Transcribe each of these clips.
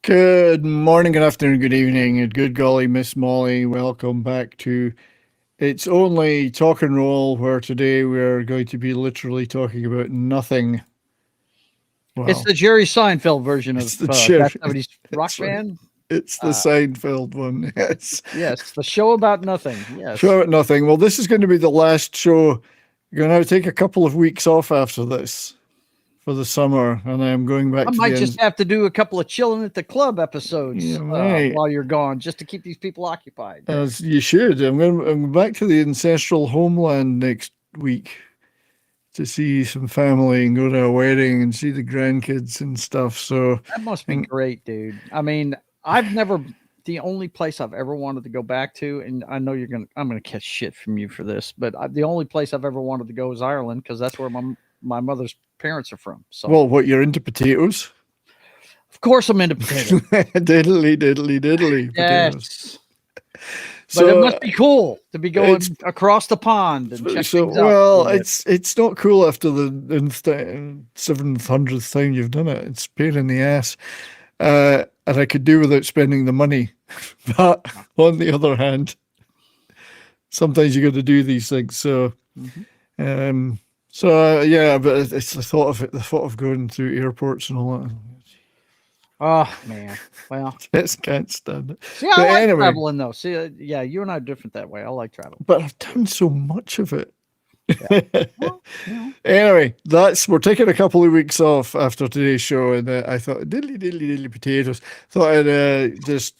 Good morning, good afternoon, good evening, and good golly, Miss Molly. Welcome back to It's Only Talk and Roll, where today we're going to be literally talking about nothing. It's Well, the Jerry Seinfeld version it's of the that chair. 70s rock That's right. band. It's the Uh, Seinfeld one. Yes. yes, the show about nothing. Show Yes. about nothing. Well, this is going to be the last show. You're going to take a couple of weeks off after this for the summer, and I am going I back to the might just end. have to do a couple of chilling at the club episodes You may, while you're gone, just to keep these people occupied. as you should. I'm back to the ancestral homeland next week to see some family and go to a wedding and see the grandkids and stuff. So, That must be and great, dude. I mean, I've never. The only place I've ever wanted to go back to, and I know I'm gonna catch shit from you for this, but the only place I've ever wanted to go is Ireland because that's where my mother's parents are from. So, well, what you're into potatoes? of course, I'm into potatoes. Diddly, diddly, diddly potatoes. Yes. But it So must be cool to be it's going across the pond and check so things out a well. little bit. It's not cool after the 700th time you've done it. It's a pain in the ass, and I could do without spending the money. But on the other hand, sometimes you got to do these things. So Mhm. yeah, but it's the thought of it, the thought of going through airports and all that. Oh man. Well, Just can't stand it. see, I But like anyway, traveling though. See, yeah, you and I are different that way. I like traveling. but I've done so much of it. Yeah. Well, Anyway, we're taking a couple of weeks off after today's show, and I thought diddly diddly diddly potatoes. Thought I'd just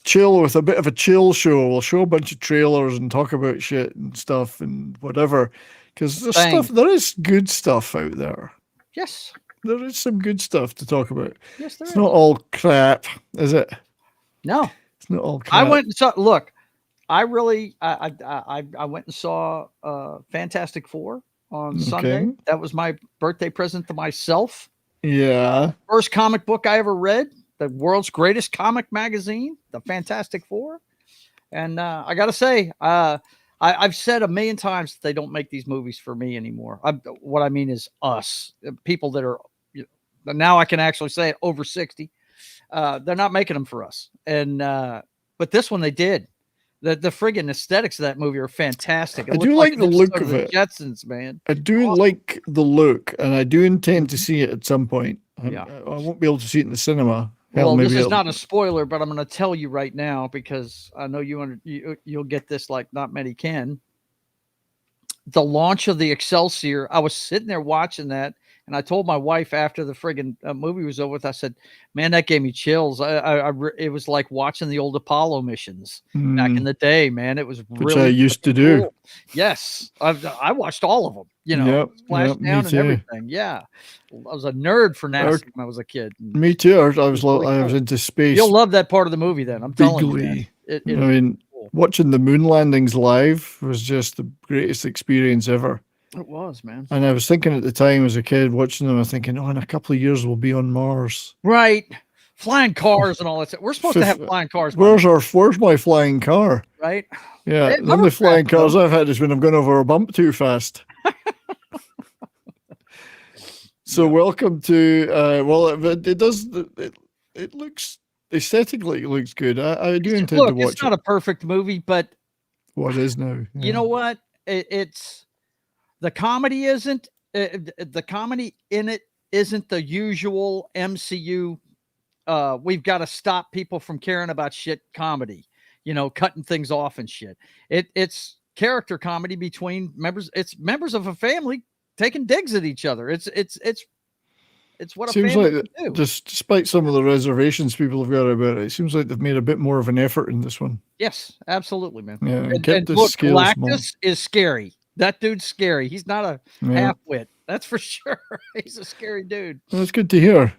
chill with a bit of a chill show. We'll show a bunch of trailers and talk about shit and stuff and whatever, because bang. there is good stuff out there. Yes. There is some good stuff to talk about. Yes, there It's is. not all crap, is it? No, It's not all I crap. went and saw. Look, I really, I went and saw Fantastic Four on Sunday. Okay. That was my birthday present to myself. Yeah. First comic book I ever read. The world's greatest comic magazine, the Fantastic Four. And I got to say, I've said a million times that they don't make these movies for me anymore. What I mean is us, people that are, now I can actually say it, over 60. They're not making them for us. And, but this one they did. The friggin' aesthetics of that movie are fantastic. It I looks do like like an the look episode of of the it. Jetsons, man. I do Awesome. like the look, and I do intend to see it at some point. Yeah. I won't be able to see it in the cinema. Hell, Well, this maybe is not a spoiler, but I'm going to tell you right now because I know you'll get this like not many can. The launch of the Excelsior, I was sitting there watching that, and I told my wife after the friggin' movie was over with, I said, "Man, that gave me chills. It was like watching the old Apollo missions back in the day, man. It was which I really used to freaking do. cool." Yes, I watched all of them. Yep, yep, me Splashdown and too. everything. Yeah, I was a nerd for Or, NASA when I was a kid. And me too. I it was was really I was cool. into space You'll love that part of the movie. Then I'm telling you, man. bigly. It I is mean, cool. watching the moon landings live was just the greatest experience ever. It was, man. And I was thinking at the time as a kid watching them, I was thinking, oh, in a couple of years we'll be on Mars. Right. Flying cars and all that stuff. We're supposed to have flying cars. By now, Where's my flying car? right? Yeah, They the have only flying hovercraft, cars though. I've had is when I've gone over a bump too fast. So Yeah. welcome to well, it does it looks aesthetically it looks good. I do intend to Look, watch it's not it. a perfect movie, but What is now? you know what? It's the comedy isn't the comedy in it isn't the usual MCU. We've got to stop people from caring about shit comedy. Cutting things off and shit. It's character comedy between members. It's members of a family taking digs at each other. It's what a Seems family like can do. just despite some of the reservations people have got about it, it seems like they've made a bit more of an effort in this one. Yes, absolutely, man. Yeah, and And, kept the look, scale small. Galactus is scary. That dude's scary. He's not a Yeah, half-wit. That's for sure. He's a scary dude. that's good to hear.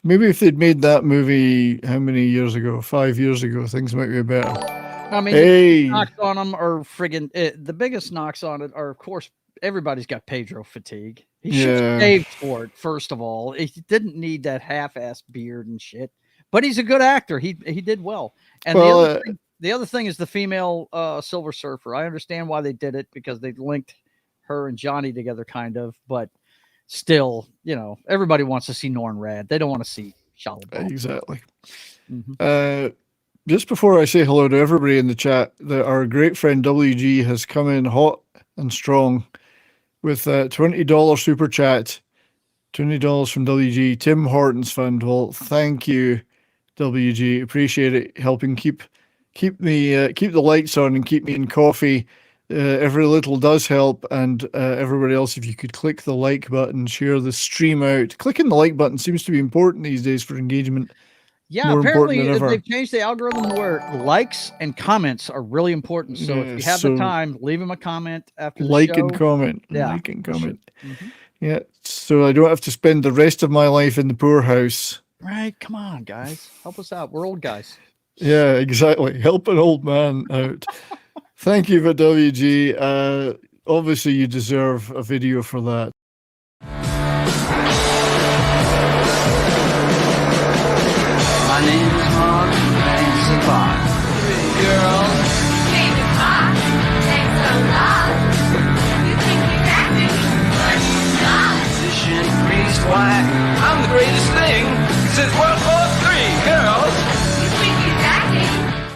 Maybe if they'd made that movie how many years ago? 5 years ago, things might be better. I mean, the Hey, knocks on them are friggin' the biggest knocks on it are, of course, everybody's got Pedro fatigue. He should have yeah. shaved for it, first of all. He didn't need that half-ass beard and shit. But he's a good actor. He did well. And Well, the other thing is the female Silver Surfer. I understand why they did it because they linked her and Johnny together, kind of. But still, everybody wants to see Norn Rad. They don't want to see Shallabal. Exactly. Mhm. Just before I say hello to everybody in the chat, our great friend WG has come in hot and strong with a $20 super chat. $20 from WG, Tim Hortons Fund. Well, thank you, WG. Appreciate it, helping keep me keep the lights on and keep me in coffee. Every little does help, and everybody else, if you could click the like button, share the stream out. Clicking the like button seems to be important these days for engagement. Yeah, More important apparently than ever. they've changed the algorithm where likes and comments are really important. So if you have the time, leave them a comment after the like show. and comment, Yeah, like and comment. Mhm. Yeah, so I don't have to spend the rest of my life in the poorhouse. Right? Come on, guys, help us out. We're old guys. Yeah, exactly. Help an old man out. Thank you for WG. Obviously, you deserve a video for that. My name is Mark, and Sabaton. Girls. Name is Mark. Thanks a lot. You think you're acting, but you're not. Musician, priest, why? I'm the greatest thing since World War III. Girls. You think you're acting.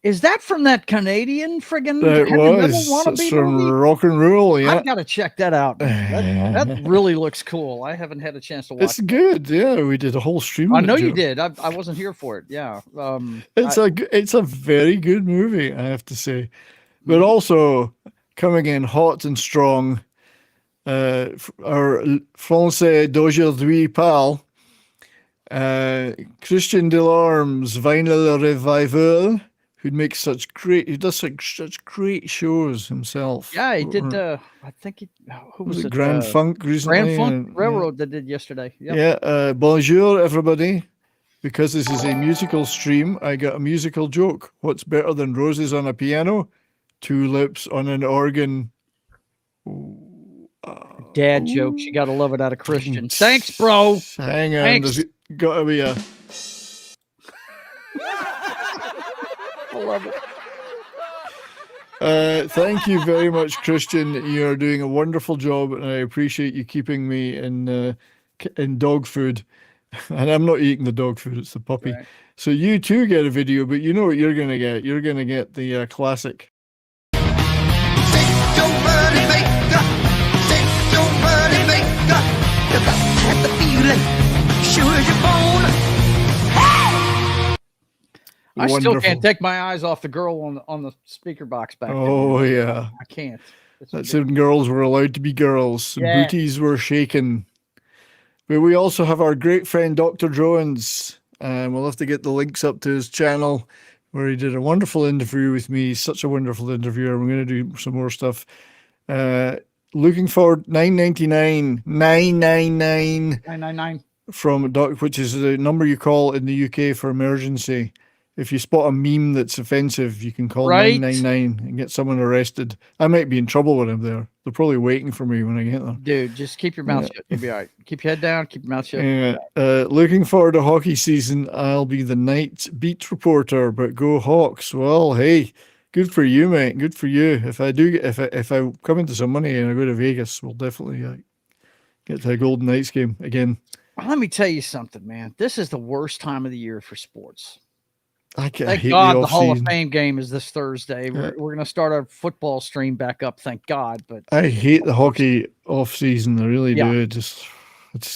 Is that from that Canadian friggin' That heavy metal was wannabe from movie? Rock and Roll. Yeah, I've got to check that out. That really looks cool. I haven't had a chance to watch. it's good. Yeah, we did a whole stream. I know you did. I wasn't here for it. Yeah. It's a very good movie, I have to say. But also coming in hot and strong, our Français d'aujourd'hui pal, Christian Delarme's Vinyl Revival, who does such great shows himself. Yeah, he did. I think who was it? Grand Funk recently? Grand Funk Railroad that did yesterday. Yep. Yeah. Bonjour, everybody. Because this is a musical stream, I got a musical joke. What's better than roses on a piano? Tulips on an organ. Dad jokes. You got to love it out of Christian. Thanks, bro. Hang on. Thanks. There's got to be a. I love it. Thank you very much, Christian. You're doing a wonderful job, and I appreciate you keeping me in dog food. And I'm not eating the dog food; it's the puppy. Right. So you too get a video, but you know what you're gonna get. You're gonna get the classic. I still Wonderful. can't take my eyes off the girl on the speaker box back there. Oh yeah, I can't. that's when girls were allowed to be girls. Yeah. Booties were shaken. But we also have our great friend Dr. Jones. We'll have to get the links up to his channel where he did a wonderful interview with me. He's such a wonderful interviewer. We're going to do some more stuff. Looking forward, $9.99, $999 999. from Doc, which is the number you call in the UK for emergency. If you spot a meme that's offensive, you can call Right. 999 and get someone arrested. I might be in trouble when I'm there. They're probably waiting for me when I get there. Dude, just keep your mouth shut. You'll be all right. Keep your head down. Keep your mouth shut. Looking forward to hockey season. I'll be the night beat reporter, but go Hawks. Well, hey, good for you, mate. Good for you. If I come into some money and I go to Vegas, we'll definitely get to a Golden Knights game again. Well, let me tell you something, man. This is the worst time of the year for sports. I Thank hate God the the Hall of off-season. Fame game is this Thursday. We're going to start our football stream back up, thank God. But I hate the hockey off season. I really Yeah. do. Just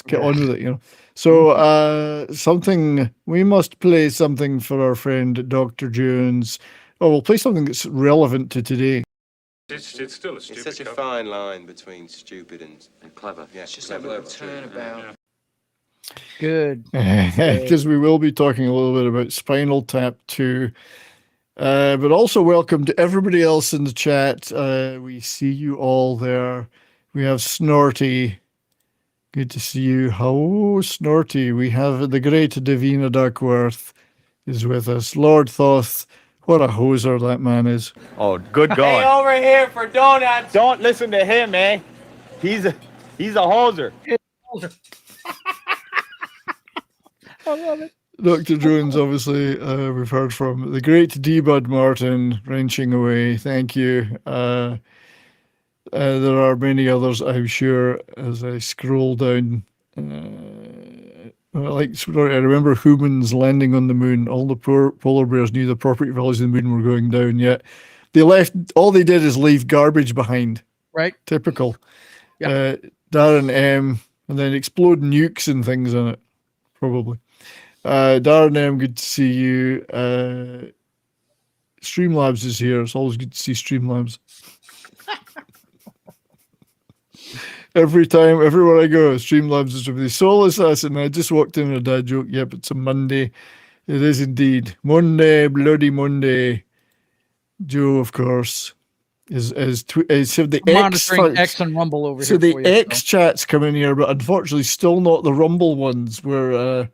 get on with it, you know. So something we must play something for our friend Dr. Jones. Oh, we'll play something that's relevant to today. It's still a It's stupid such a cover. fine line between stupid and clever. yeah, It's just clever a little too. turnabout. good. Because we will be talking a little bit about Spinal Tap too. But also welcome to everybody else in the chat. We see you all there. We have Snorty. Good to see you. Hello, Snorty. We have the great Davina Duckworth is with us. Lord Thoth. What a hoser that man is. Oh, good Hey, God. over here for donuts. Don't listen to him, man. He's a hoser. I love it. Dr. Jones, obviously, we've heard from the great D. Bud Martin, wrenching away. Thank you. There are many others, I'm sure, as I scroll down. I remember humans landing on the moon. All the poor polar bears knew the property values of the moon were going down. Yet all they did is leave garbage behind. Right. Typical. Yeah. Darren M. And then explode nukes and things in it. Probably. Darren M. Good to see you. Streamlabs is here. It's always good to see Streamlabs. Everywhere I go, Streamlabs is with the Soul Assassin. I just walked in a dad joke. Yep, it's a Monday. It is indeed. Monday, bloody Monday. Joe, of course, is so the Monitoring X and Rumble over so here. the for you, X chats come in here, but unfortunately still not the Rumble ones where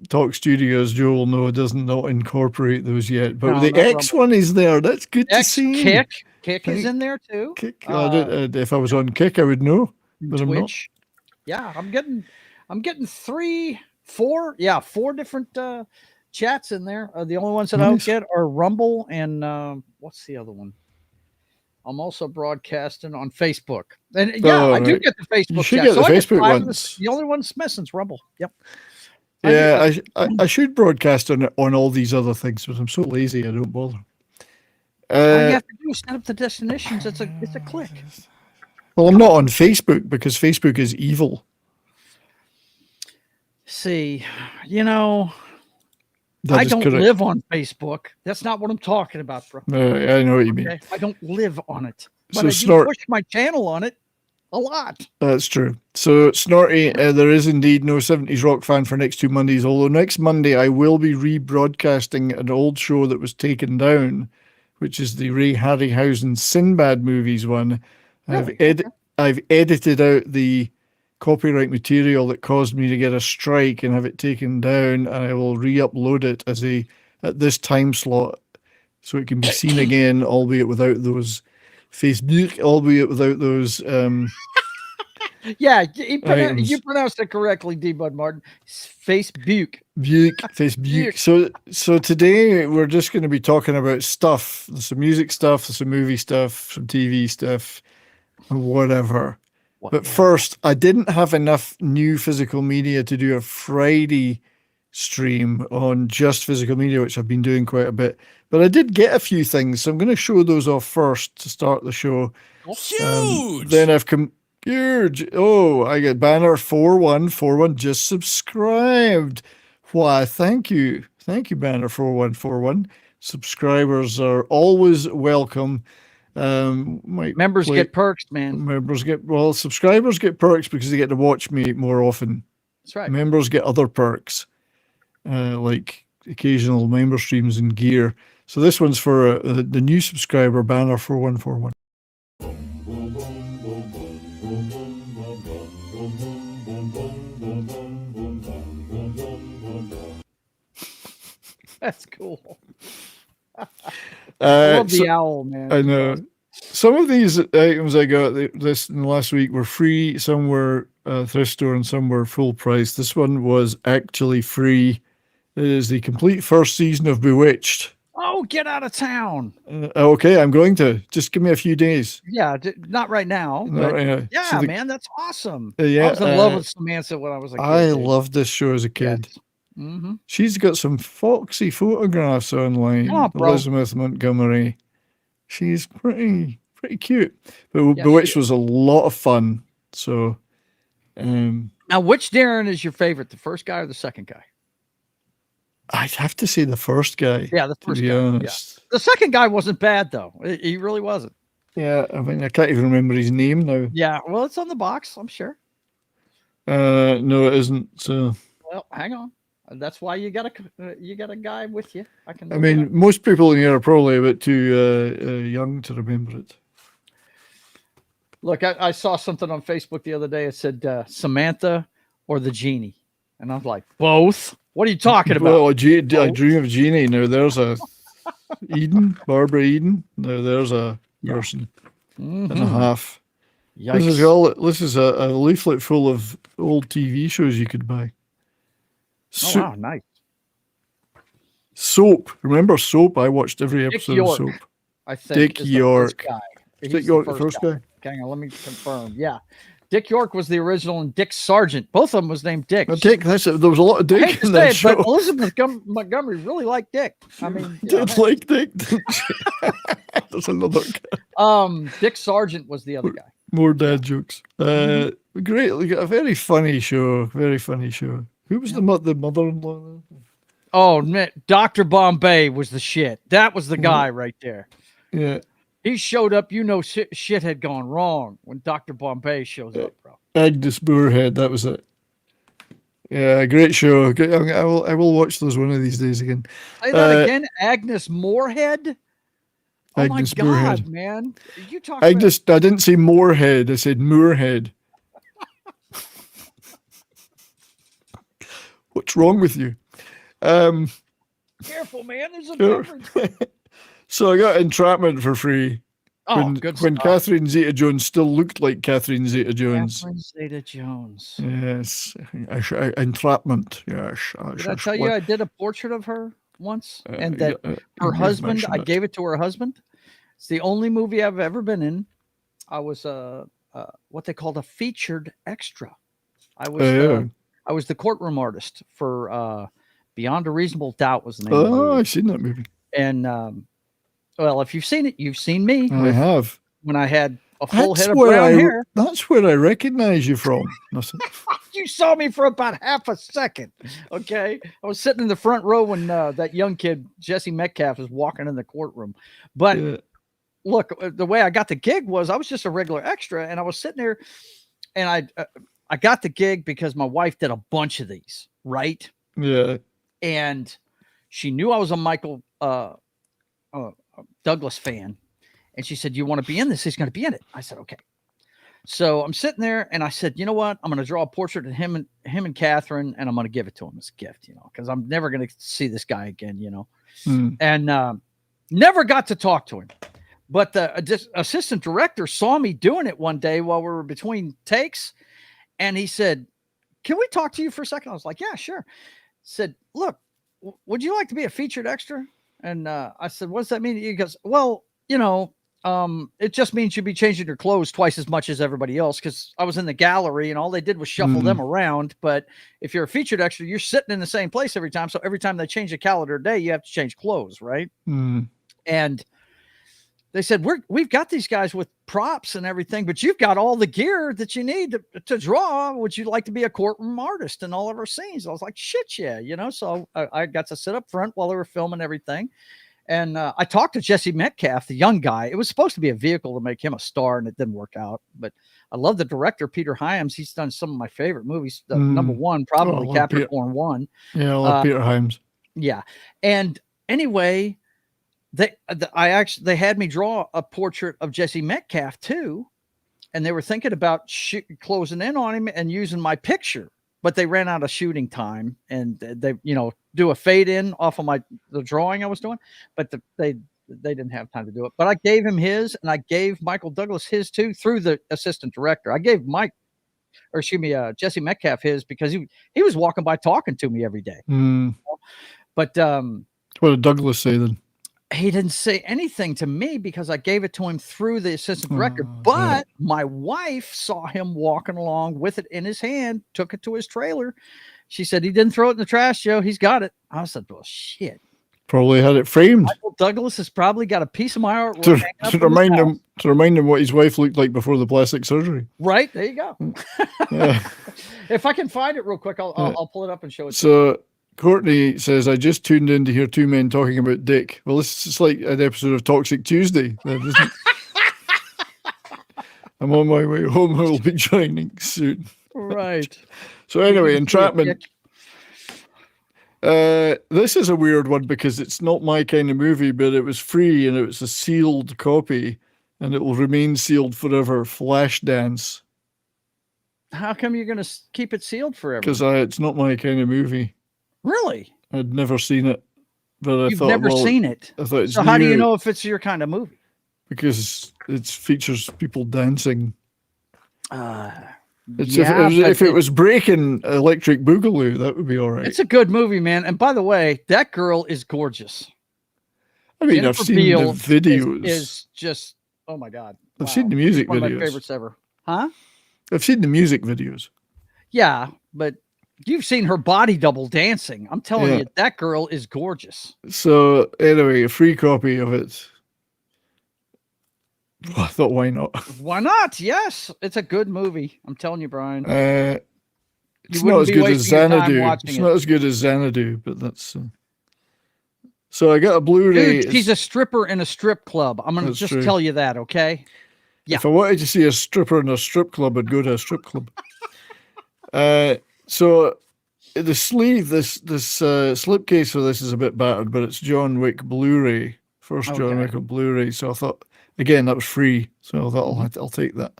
Talk Studios, Joe will know, doesn't not incorporate those yet. But No, the not X Rumble. one is there. That's good to X see. Kick is in there too. Kick. If I was on Kick, I would know. But I'm not. Twitch. Yeah, I'm getting 4 different chats in there. The only ones that I don't Nice. get are Rumble and what's the other one? I'm also broadcasting on Facebook. And yeah, Oh, I do right. get the Facebook You should chat. get the I Facebook 5 of ones. the only one that's missing is Rumble. Yep. Yeah, I should broadcast on all these other things, but I'm so lazy I don't bother. All you have to do is set up the destinations. It's a click. Well, I'm not on Facebook because Facebook is evil. See, That I is don't correct. live on Facebook. That's not what I'm talking about, bro. I know what you mean. Okay? I don't live on it. But So I do Snort- push my channel on it a lot. That's true. So, Snorty, there is indeed no 70s rock fan for next 2 Mondays, although next Monday I will be rebroadcasting an old show that was taken down, which is the Ray Harryhausen Sinbad movies one. Really? I've edited out the copyright material that caused me to get a strike and have it taken down, and I will re-upload it at this time slot so it can be seen again, albeit without those Yeah, Items. you pronounced it correctly, D. Bud Martin. Facebook. Facebook. So today we're just going to be talking about stuff. There's some music stuff, there's some movie stuff, some TV stuff, and whatever. But first, I didn't have enough new physical media to do a Friday stream on just physical media, which I've been doing quite a bit. But I did get a few things, so I'm going to show those off first to start the show. Huge. Then I've come huge. Oh, I get banner 4141 just subscribed. Why? Thank you, banner 4141. Subscribers are always welcome. Members get perks, man. Subscribers get perks because they get to watch me more often. That's right. Members get other perks, like occasional member streams and gear. So this one's for the new subscriber, banner 4141. That's cool. I Uh, love the owl, man. I know. Some of these items I got this in the last week were free. Some were thrift store and some were full price. This one was actually free. It is the complete first season of Bewitched. Oh, get out of town. Okay, I'm going to. Just give me a few days. Yeah, not right now. Not But right now. yeah, So man, that's awesome. yeah, I was in love with Samantha when I was a kid. I dude. loved this show as a kid. Yes. Mm-hmm. She's got some foxy photographs online. Come on, bro. Elizabeth Montgomery. She's pretty cute. But Yes, Bewitched she was a lot of fun. So, Now, which Darren is your favorite, the first guy or the second guy? I'd have to say the first guy. Yeah, the To first be guy. Yeah. honest. The second guy wasn't bad, though. He really wasn't. Yeah, I mean, I can't even remember his name now. Yeah, well, it's on the box, I'm sure. No, it isn't. So, Well, hang on. That's why you got a guy with you. I look it mean, up. most people in here are probably a bit too young to remember it. Look, I saw something on Facebook the other day. It said Samantha or the genie, and I was like, both. What are you talking about? Well, I dream of Jeannie. Now there's a Barbara Eden. Now there's a person and a half. Yikes. This is a leaflet full of old TV shows you could buy. Oh, wow, nice. Soap. Remember Soap? I watched every episode York, of Soap. I think Dick is the York. first guy. Dick He's York, the first guy. Hang on, let me confirm. Yeah. Dick York was the original, and Dick Sargent. Both of them was named Dick. Dick, there was a lot of I hate Dick to in say that it, show. but Elizabeth Montgomery really liked Dick. I mean, Did like Dick, didn't she? There's another guy. Dick Sargent was the other guy. More dad jokes. Great, like, a very funny show. Very funny show. Who was the mother-in-law? Oh, man, Dr. Bombay was the shit. That was the guy right there. Yeah. He showed up, shit had gone wrong when Dr. Bombay shows up, bro. Agnes Moorehead, that was it. Yeah, great show. I will watch those one of these days again. Say that again, Agnes Moorehead. Oh Agnes my God, Moorehead. man! You talking? I didn't say Moorhead. I said Moorhead. What's wrong with you? Careful, man. There's a difference. So I got Entrapment for free. Oh, when Catherine Zeta-Jones still looked like Catherine Zeta-Jones. Catherine Zeta-Jones. Yes. Entrapment. Yes. Did I tell you I did a portrait of her once? And that her husband, I gave it to her husband. It's the only movie I've ever been in. I was what they called a featured extra. I was the courtroom artist for Beyond a Reasonable Doubt was the name of the movie. I've seen that movie. And well, if you've seen it, you've seen me. I have. When I had a full head of brown hair. That's where I recognize you from. You saw me for about half a second. Okay. I was sitting in the front row when that young kid, Jesse Metcalf, was walking in the courtroom. But look, the way I got the gig was I was just a regular extra, and I was sitting there, and I got the gig because my wife did a bunch of these, right? Yeah. And she knew I was a Michael Douglas fan. And she said, "You want to be in this? He's going to be in it." I said, "Okay." So I'm sitting there, and I said, "You know what? I'm going to draw a portrait of him and Catherine, and I'm going to give it to him as a gift, because I'm never going to see this guy again, And never got to talk to him. But the assistant director saw me doing it one day while we were between takes, and he said, "Can we talk to you for a second?" I was like, "Yeah, sure." Said, "Look, would you like to be a featured extra?" And I said, "What does that mean?" He goes, "Well, it just means you'd be changing your clothes twice as much as everybody else, because I was in the gallery and all they did was shuffle them around. But if you're a featured extra, you're sitting in the same place every time. So every time they change a calendar day, you have to change clothes, right?" And they said, we've got these guys with props and everything, but you've got all the gear that you need to draw. Would you like to be a courtroom artist in all of our scenes? I was like, shit, yeah. So I got to sit up front while they were filming everything. And I talked to Jesse Metcalf, the young guy. It was supposed to be a vehicle to make him a star, and it didn't work out. But I love the director, Peter Hyams. He's done some of my favorite movies. Number one, probably Capricorn 1. Yeah, I love Peter Hyams. Yeah. And anyway, they had me draw a portrait of Jesse Metcalf too, and they were thinking about closing in on him and using my picture, but they ran out of shooting time, and they do a fade in off of the drawing I was doing, but they didn't have time to do it. But I gave him his, and I gave Michael Douglas his too through the assistant director. I gave Jesse Metcalf his because he was walking by talking to me every day. But what did Douglas say then? He didn't say anything to me because I gave it to him through the assistant director. But my wife saw him walking along with it in his hand, took it to his trailer. She said, "He didn't throw it in the trash, Joe. He's got it." I said, "Well, shit. Probably had it framed." Michael Douglas has probably got a piece of my artwork to remind him what his wife looked like before the plastic surgery. Right. There you go. Yeah. If I can find it real quick, I'll pull it up and show it. So Courtney says, "I just tuned in to hear two men talking about dick." Well, this is like an episode of Toxic Tuesday. I'm on my way home. I will be joining soon. Right. So anyway, Entrapment. This is a weird one because it's not my kind of movie, but it was free and it was a sealed copy, and it will remain sealed forever. Flashdance. How come you're going to keep it sealed forever? Because it's not my kind of movie. Really? I'd never seen it, but You've never seen it. I thought it's so how do you know if it's your kind of movie? Because it features people dancing. If if it was breaking Electric Boogaloo, that would be all right. It's a good movie, man. And by the way, that girl is gorgeous. I mean, Jennifer I've seen Beal the videos. Is just, oh my God. I've seen the music one videos. of my favorites ever. Huh? I've seen the music videos. Yeah, but you've seen her body double dancing. I'm telling Yeah. you, that girl is gorgeous. So anyway, a free copy of it. Well, I thought, why not? Why not? Yes, it's a good movie. I'm telling you, Brian. It's wouldn't not as be good as wasting your time Xanadu. watching It's it. not as good as Xanadu, but that's. So I got a Blu-ray. Dude, she's a stripper in a strip club. I'm gonna That's just true. tell you that, okay? Yeah. If I wanted to see a stripper in a strip club, I'd go to a strip club. So the sleeve, this slipcase for this is a bit battered, but it's John Wick Blu-ray, first John Okay. Wick on Blu-ray. So I thought, again, that was free, so I thought I'll take that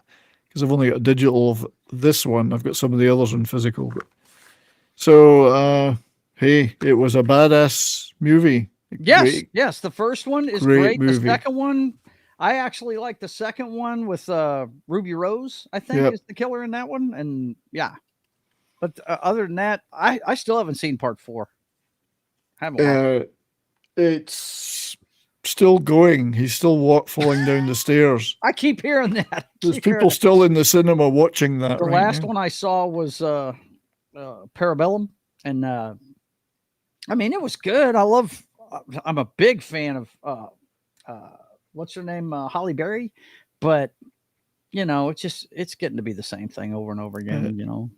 because I've only got a digital of this one. I've got some of the others in physical. So hey, it was a badass movie. Yes, yes. The first one is great great. movie. The second one, I actually like the second one with Ruby Rose, I think, Yep. is the killer in that one. And yeah. But other than that, I still haven't seen part 4. Haven't watched it. It's still going. He's still falling down the stairs. I keep hearing that. There's people still in the cinema watching that. The right last now. one I saw was Parabellum, and I mean, it was good. I'm a big fan of what's her name, Holly Berry, but you know, it's getting to be the same thing over and over again. You know,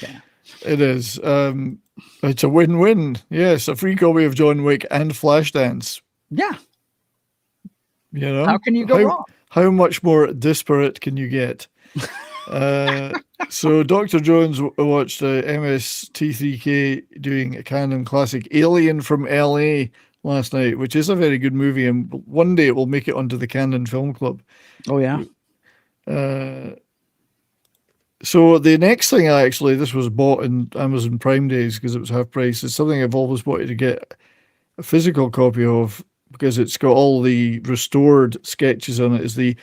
yeah. It is. It's a win-win. Yes, a free copy of John Wick and Flashdance. Yeah. You know, How can you go wrong? How much more disparate can you get? So Dr. Jones watched MST3K doing a canon classic Alien from LA last night, which is a very good movie, and one day it will make it onto the Canon Film Club. Oh yeah. So the next thing this was bought in Amazon Prime Days because it was half price. It's something I've always wanted to get a physical copy of because it's got all the restored sketches on it. Is the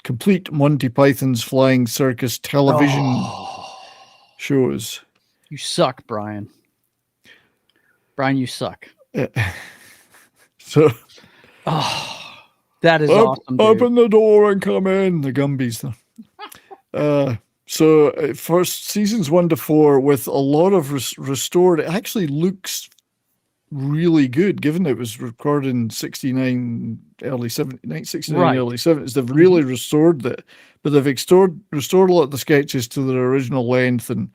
complete Monty Python's Flying Circus television shows. You suck, Brian. Brian, you suck. So that is awesome. Dude. Open the door and come in. The Gumbies. So first seasons 1 to 4 with a lot of restored. It actually looks really good, given it was recorded in 69, early 70, 69, Right. early 70s. They've really restored it, but they've restored a lot of the sketches to their original length and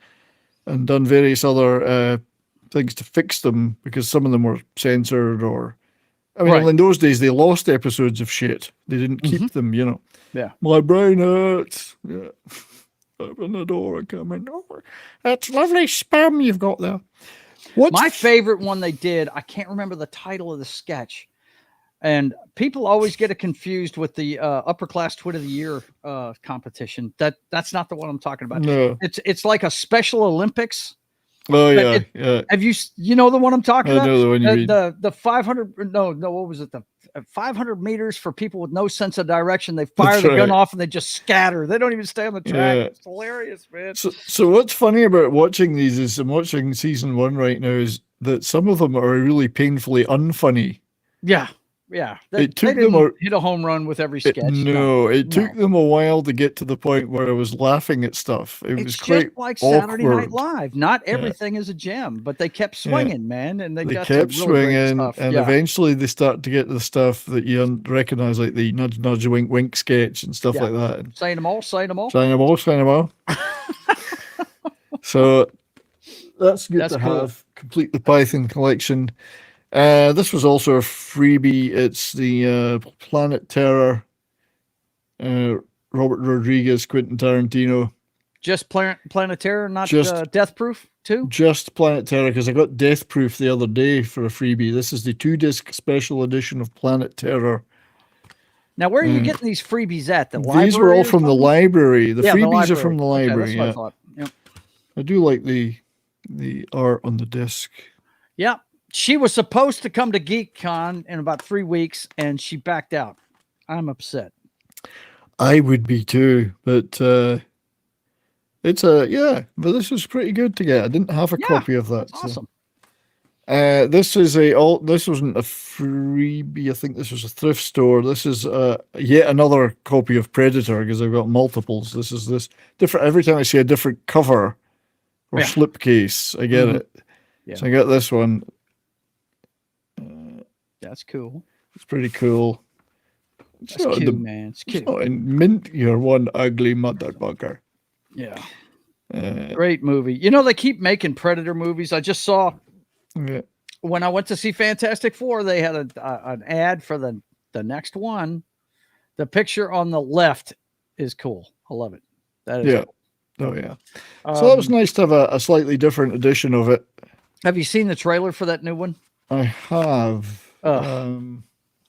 done various other things to fix them because some of them were censored or. I mean, Right. in those days, they lost episodes of shit. They didn't keep them, you know. Yeah. My brain hurts. Yeah. Open the door and come in. Oh, that's lovely spam you've got there. What's My favorite one they did, I can't remember the title of the sketch. And people always get it confused with the Upper Class Twit of the Year competition. That's not the one I'm talking about. No. It's like a Special Olympics. Oh, But yeah. Have you know the one I'm talking I about? know the one you mean. The 500 no, what was it? The 500 meters for people with no sense of direction. They fire That's the gun right. off and they just scatter. They don't even stay on the track. Yeah. It's hilarious, man. So what's funny about watching these is I'm watching season 1 right now is that some of them are really painfully unfunny. Yeah. They took didn't them hit a home run with every sketch. It took them a while to get to the point where I was laughing at stuff. It was It's quite just like Saturday Night awkward. Live. Not everything is a gem, but they kept swinging, man, and they got kept some really great swinging, stuff. and eventually they start to get the stuff that you recognize, like the nudge, nudge, wink, wink sketch and stuff like that. And Saying them all. sign them all. So that's good to cool. have. Complete the Python collection. This was also a freebie. It's the Planet Terror. Robert Rodriguez, Quentin Tarantino. Just Planet Terror, not Just- Death Proof too. Just Planet Terror, because I got Death Proof the other day for a freebie. This is the 2-disc special edition of Planet Terror. Now, where are you getting these freebies at? The library? These were all or from the something? library. The Yeah, freebies are from the Okay, library. that's what I Yeah. thought. Yep. I do like the art on the disc. Yeah. She was supposed to come to GeekCon in about 3 weeks, and she backed out. I'm upset. I would be too, but but this was pretty good to get. I didn't have a Yeah, copy of that. That's awesome. This wasn't a freebie. I think this was a thrift store. This is yet another copy of Predator because I've got multiples. This is this different. Every time I see a different cover or Yeah. slipcase, I get it. Yeah. So I got this one. That's cool. It's pretty cool. It's That's not cute, in man. It's it's cute. not in mint. You're one ugly motherfucker. Yeah. Uh, Great movie. You know, they keep making Predator movies. I just saw yeah. when I went to see Fantastic Four, they had an ad for the next one. The picture on the left is cool. I love it. That is Yeah. cool. Oh yeah. So that was nice to have a slightly different edition of it. Have you seen the trailer for that new one? I have. I'm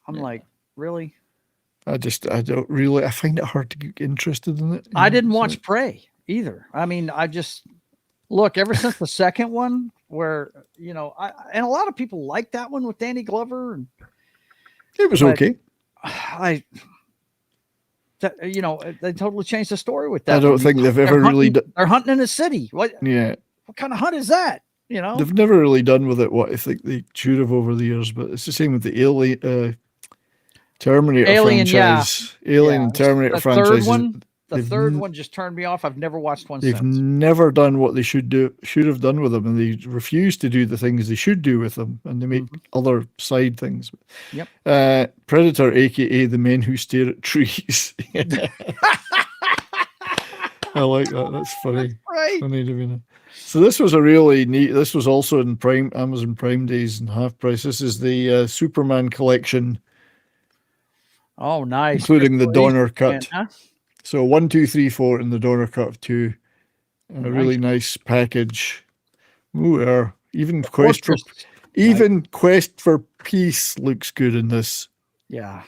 like, really? I don't really. I find it hard to get interested in it. I didn't watch So- Prey either. I mean, I just look ever since the second one, where and a lot of people like that one with Danny Glover, and It was but- okay. they totally changed the story with that. I don't one. think they've They're ever really. hunting- They're hunting in a city. What Yeah, kind of hunt is that? You know, they've never really done with it what I think they should have over the years. But it's the same with the Alien, Terminator Alien, yeah. franchise. Alien and Terminator the franchises. third one. The they've third n- one just turned me off. I've never watched one They've since. never done what they should have done with them, and they refuse to do the things they should do with them, and they make other side things. Yep. Predator, aka the men who stare at trees. I like that. That's funny. Right. Funny to me. So this was a really neat. This was also in Prime Amazon Prime days and half price. This is the Superman collection, Oh, nice. including the Christopher Donner Reeve, cut. huh? So 1, 2, 3, 4 in the Donner cut of 2. A really nice package. Ooh, even Quest for Fortress. Quest for Peace looks good in this. Yeah.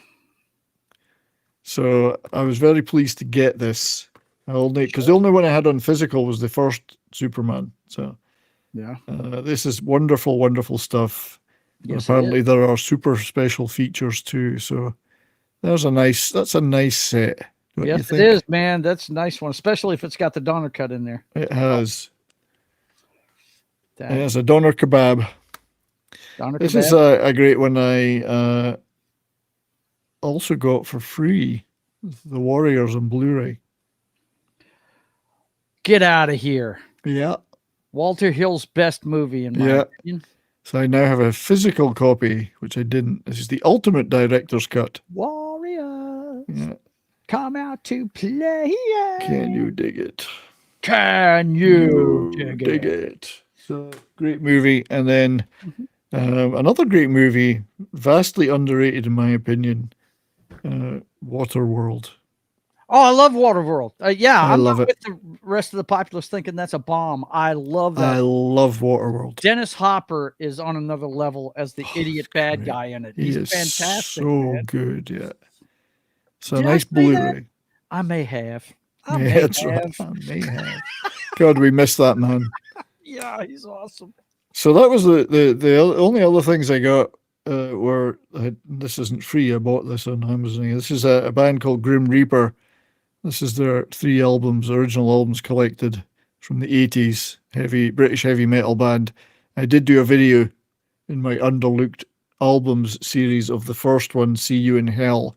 So I was very pleased to get this. Because the only one I had on physical was the first Superman. So Yeah. this is wonderful, wonderful stuff. And Yes, it apparently is. there are super special features too. So that's a nice set. Don't you Yes, it think? is, man. That's a nice one, especially if it's got the Donner cut in there. It has. That It has a doner kebab. Donner This kebab. is a great one I also got for free. The Warriors on Blu-ray. Get out of here. Yeah. Walter Hill's best movie in my Yeah. opinion. So I now have a physical copy, which I didn't. This is the ultimate director's cut. Warriors, Yeah. come out to play. Can you dig it? Can you dig it? it? So great movie. And then Mm-hmm. another great movie, vastly underrated in my opinion, Waterworld. Oh, I love Waterworld. Yeah, I I'm love not it. with the rest of the populace thinking that's a bomb. I love that. I love Waterworld. Dennis Hopper is on another level as the idiot bad great. guy in it. He He's is fantastic. so man. good, yeah. So Did I nice say that? Blu-ray. I may have. Yeah, I may that's have. right. I may have. God, we missed that man. Yeah, he's awesome. So that was the only other things I got were this isn't free. I bought this on Amazon. This is a band called Grim Reaper. This is their 3 albums, original albums collected from the 80s, British heavy metal band. I did do a video in my underlooked albums series of the first one, See You in Hell.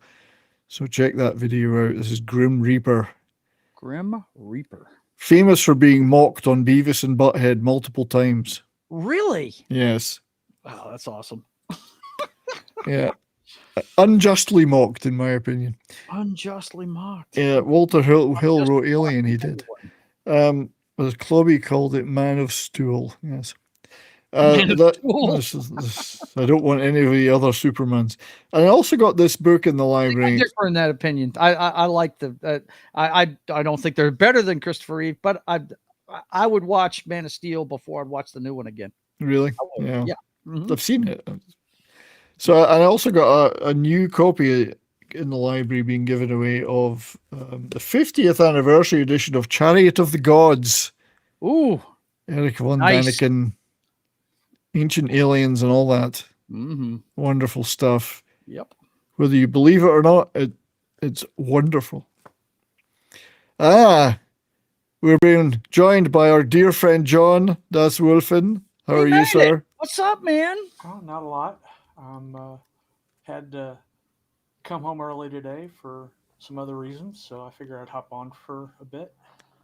So check that video out. This is Grim Reaper. Grim Reaper. Famous for being mocked on Beavis and Butthead multiple times. Really? Yes. Wow, that's awesome. Yeah. Unjustly mocked, in my opinion. Unjustly mocked. Yeah, Walter Hill Unjustly wrote Alien, he did. As Clobby called it, Man of Stool. Yes. Man of Stool. I don't want any of the other Supermans. And I also got this book in the I library. differ in that opinion. I like the. I don't think they're better than Christopher Reeve, but I would watch Man of Steel before I'd watch the new one again. Really? would, Yeah. yeah. Mhm. I've seen it. So I also got a new copy in the library being given away of the 50th anniversary edition of Chariot of the Gods. Ooh. Eric von Nice. Daniken, Ancient Aliens and all that. Mm-hmm. Wonderful stuff. Yep. Whether you believe it or not, it's wonderful. We're being joined by our dear friend John Das Wolfen. How are you, made sir? What's up, man? Oh, not a lot. Had to come home early today for some other reasons, so I figured I'd hop on for a bit.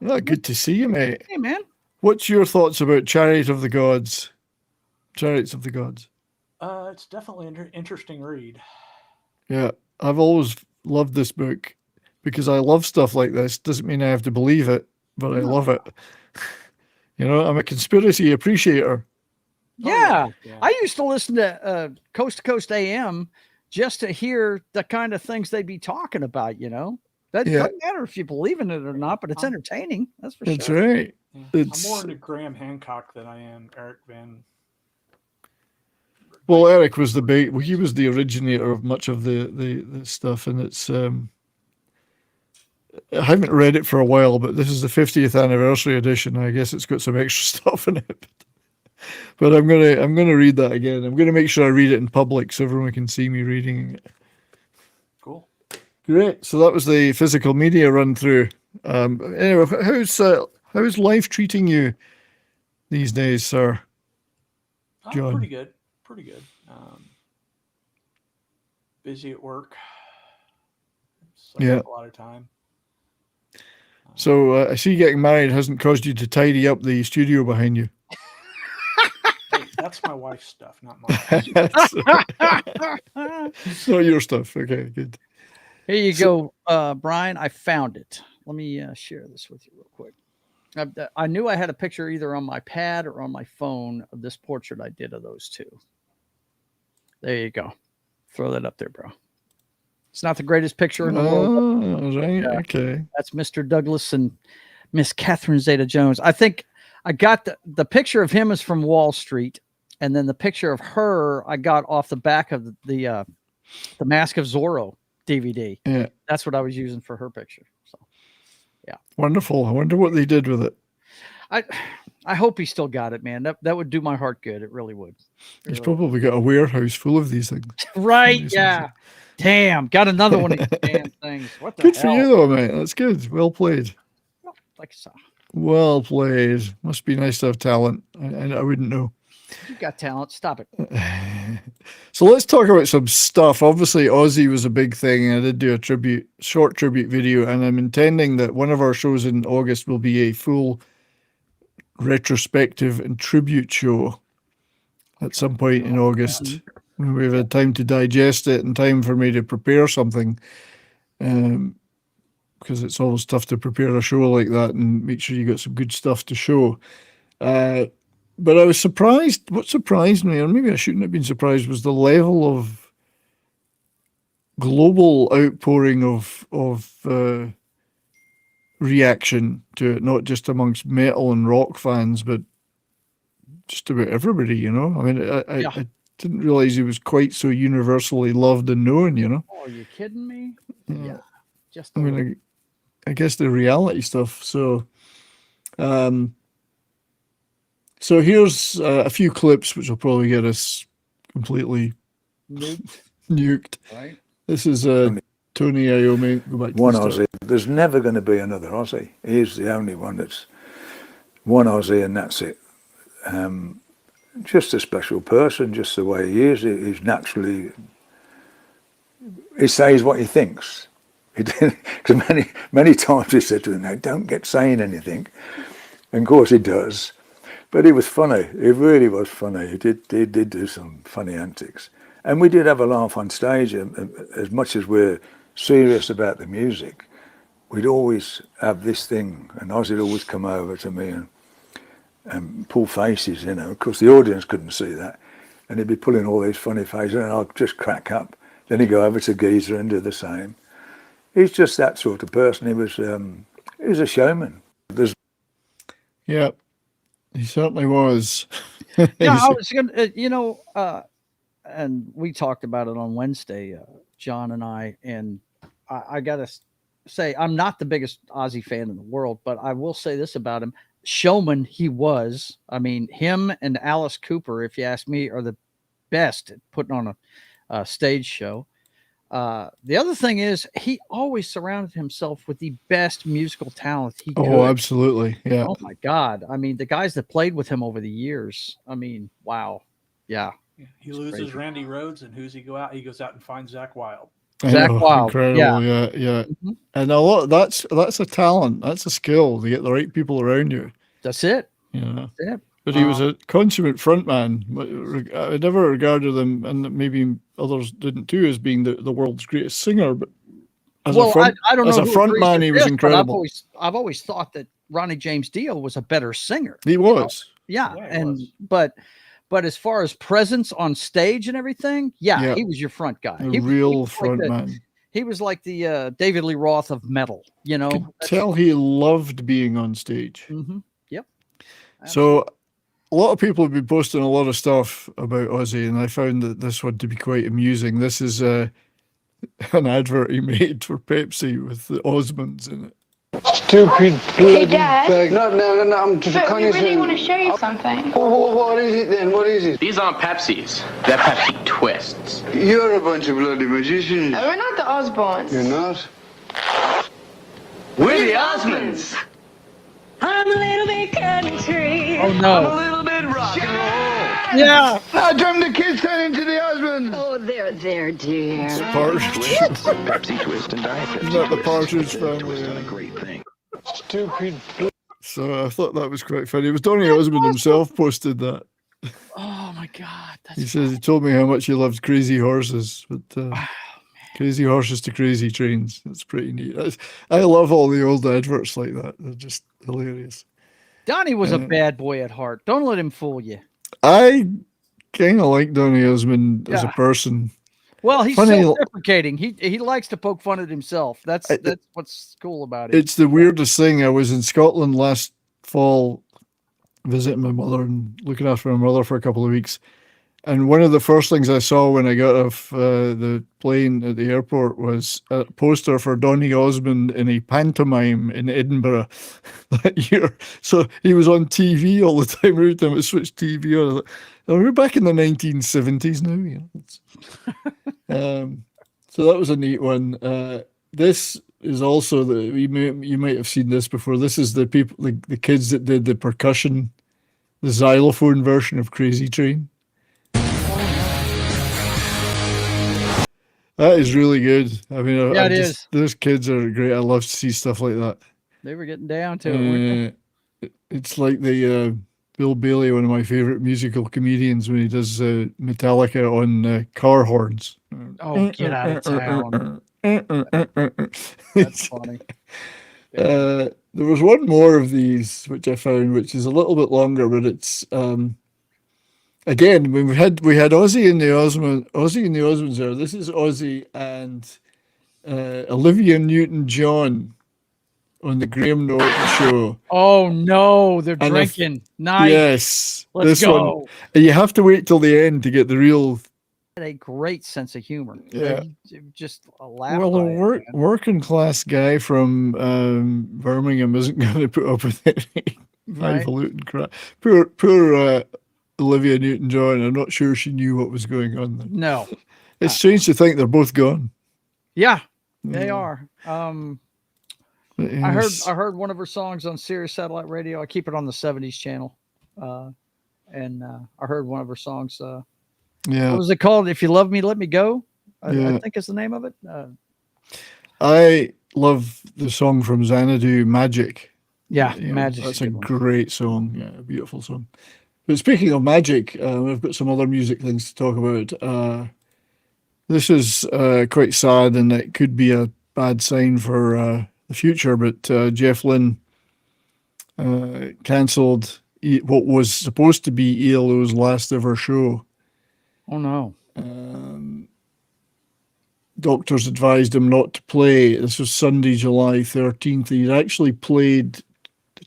Oh, good to see you, mate. Hey, man. What's your thoughts about Chariot of the Gods? Chariots of the Gods. It's definitely an interesting read. Yeah, I've always loved this book because I love stuff like this. Doesn't mean I have to believe it, but I love it. You know, I'm a conspiracy appreciator. Yeah. Yeah. I used to listen to Coast AM just to hear the kind of things they'd be talking about, you know. That Yeah. doesn't matter if you believe in it or not, but it's entertaining. That's for That's sure. right. Yeah. It's I'm more into Graham Hancock than I am Eric Van. well, Eric was the big. Well, he was the originator of much of the stuff, and it's. I haven't read it for a while, but this is the 50th anniversary edition. I guess it's got some extra stuff in it. But I'm gonna read that again. I'm gonna make sure I read it in public so everyone can see me reading it. Cool. Great. So that was the physical media run through. Anyway, how's life treating you these days, sir? John. Pretty good. Pretty good. Busy at work. Yeah. A lot of time. So I see getting married hasn't caused you to tidy up the studio behind you. Hey, that's my wife's stuff, not mine. It's not your stuff. Okay, good. Here you go, Brian. I found it. Let me share this with you real quick. I knew I had a picture either on my pad or on my phone of this portrait I did of those two. There you go. Throw that up there, bro. It's not the greatest picture in the world. Oh, right. Okay. That's Mr. Douglas and Miss Catherine Zeta-Jones. I think I got the picture of him is from Wall Street, and then the picture of her I got off the back of the Mask of Zorro DVD. Yeah. That's what I was using for her picture. So, yeah. Wonderful. I wonder what they did with it. I hope he still got it, man. That would do my heart good. It really would. He's probably got a warehouse full of these things. Right. Yeah. Damn. Got another one of these damn things. What the Good hell? for you, though, mate. That's good. Well played. Like so. Well played. Must be nice to have talent. I wouldn't know. You got talent. Stop it. So let's talk about some stuff. Obviously, Ozzy was a big thing. I did do a short tribute video, and I'm intending that one of our shows in August will be a full retrospective and tribute show at some point in August. When we've had time to digest it and time for me to prepare something. Because it's always tough to prepare a show like that and make sure you got some good stuff to show. But I was surprised. What surprised me, or maybe I shouldn't have been surprised, was the level of global outpouring of reaction to it, not just amongst metal and rock fans, but just about everybody, you know? I mean, I didn't realize he was quite so universally loved and known, you know? Oh, are you kidding me? Yeah. Just I mean, I guess the reality stuff. So, so here's a few clips which will probably get us completely nuked. Right. This is Tony Iommi. Go back to One the start. Ozzy. There's never going to be another Ozzy. He's the only one that's one Ozzy, and that's it. Just a special person, just the way he is. He's naturally. He says what he thinks. Because many times he said to him, "No, don't get saying anything." And of course he does. But he was funny. He really was funny. He did do some funny antics. And we did have a laugh on stage. As much as we're serious about the music, we'd always have this thing. And Ozzy would always come over to me and pull faces, you know. Of course, the audience couldn't see that. And he'd be pulling all these funny faces, and I'd just crack up. Then he'd go over to Geezer and do the same. He's just that sort of person. He was a showman. Yeah, he certainly was. Yeah, I was gonna, and we talked about it on Wednesday, John and I, and I gotta say, I'm not the biggest Ozzy fan in the world, but I will say this about him: showman he was. I mean, him and Alice Cooper, if you ask me, are the best at putting on a stage show. The other thing is he always surrounded himself with the best musical talent he could. Oh, absolutely. Yeah. Oh my God. I mean, the guys that played with him over the years, I mean, wow. Yeah. He loses crazy. Randy Rhoads, and who's he go out? He goes out and finds Zach Wild. I Zach know, Wild, incredible, yeah. Mhm. And a lot that's a talent, that's a skill to get the right people around you. That's it. You know. That's it. But he was a consummate frontman. I never regarded him, and maybe others didn't too, as being the world's greatest singer. But as Well, a front, I don't know as a who front agrees man, with he was this, but incredible. I've always thought that Ronnie James Dio was a better singer. He was. Yeah, Yeah, he and was. but as far as presence on stage and everything, Yeah. he was your front guy. A He real was like front the- man. He was like the David Lee Roth of metal, you know. Could tell he loved being on stage. Mm-hmm. Yep. So a lot of people have been posting a lot of stuff about Ozzy, and I found that this one to be quite amusing. This is an advert he made for Pepsi with the Osmonds in it. Stupid Hey, Dad. bag. No, I'm just But we really want to show you something. What is it then? What is it? These aren't Pepsis. They're Pepsi Twists. You're a bunch of bloody magicians. We're not the Osbournes. You're not? We're the Osmonds. I'm a little bit country. Oh I'm a no! little bit rock and roll. Yeah. How come the kids turn into the husband? Oh, there, dear. It's Partridge. Pepsi Twist and Diet Pepsi Isn't that the Twist. Partridge Twist family? is a great thing. Stupid. So I thought that was quite funny. It was Donny Osmond himself posted that. Oh my God! That's He says he told me how much he loved Crazy Horses, but Crazy Horses to Crazy Trains. That's pretty neat. I love all the old adverts like that. They're just hilarious. Donnie was a bad boy at heart. Don't let him fool you. I kind of like Donny Osmond as a Yeah. person. Well, he's Funny- self-deprecating. He likes to poke fun at himself. That's what's cool about it. It's the weirdest thing. I was in Scotland last fall visiting my mother and looking after my mother for a couple of weeks. And one of the first things I saw when I got off the plane at the airport was a poster for Donny Osmond in a pantomime in Edinburgh that year. So he was on TV all the time. Every time I switched TV on, I was like, oh, we're back in the 1970s now. You know, so that was a neat one. This is also you might have seen this before. This is the people, the kids that did the percussion, the xylophone version of Crazy Train. That is really good. I mean, Yeah, it is. Those kids are great. I love to see stuff like that. They were getting down to it. weren't It's like the Bill Bailey, one of my favorite musical comedians, when he does Metallica on car horns. they? Oh, get out of town. That's funny. There was one more of these which I found, which is a little bit longer, but it's again we had Ozzy and the Osmonds there. This is Ozzy and Olivia Newton-John on the Graham Norton show. Oh no, they're And if- drinking. Nice. Yes, Let's this go. one. And you have to wait till the end to get the real. Had a great sense of humor. Yeah. Just a laugh. Well, a by it, man. working class guy from Birmingham isn't going to put up with any Right. highfalutin crap. Poor Olivia Newton-John. I'm not sure she knew what was going on there. No. It's strange to think they're both gone. Yeah, they Yeah. are. But I yes. heard one of her songs on Sirius Satellite Radio. I keep it on the 70s channel. And I heard one of her songs. Yeah. What was it called? If You Love Me, Let Me Go. I Yeah. think is the name of it. I love the song from Xanadu, Magic. Yeah, You know, Magic's that's a a good one. great song. Yeah, a beautiful song. But speaking of magic, we've got some other music things to talk about. This is quite sad, and it could be a bad sign for the future. But Jeff Lynne cancelled what was supposed to be ELO's last ever show. Oh no. Doctors advised him not to play. This was Sunday, July 13th. He'd actually played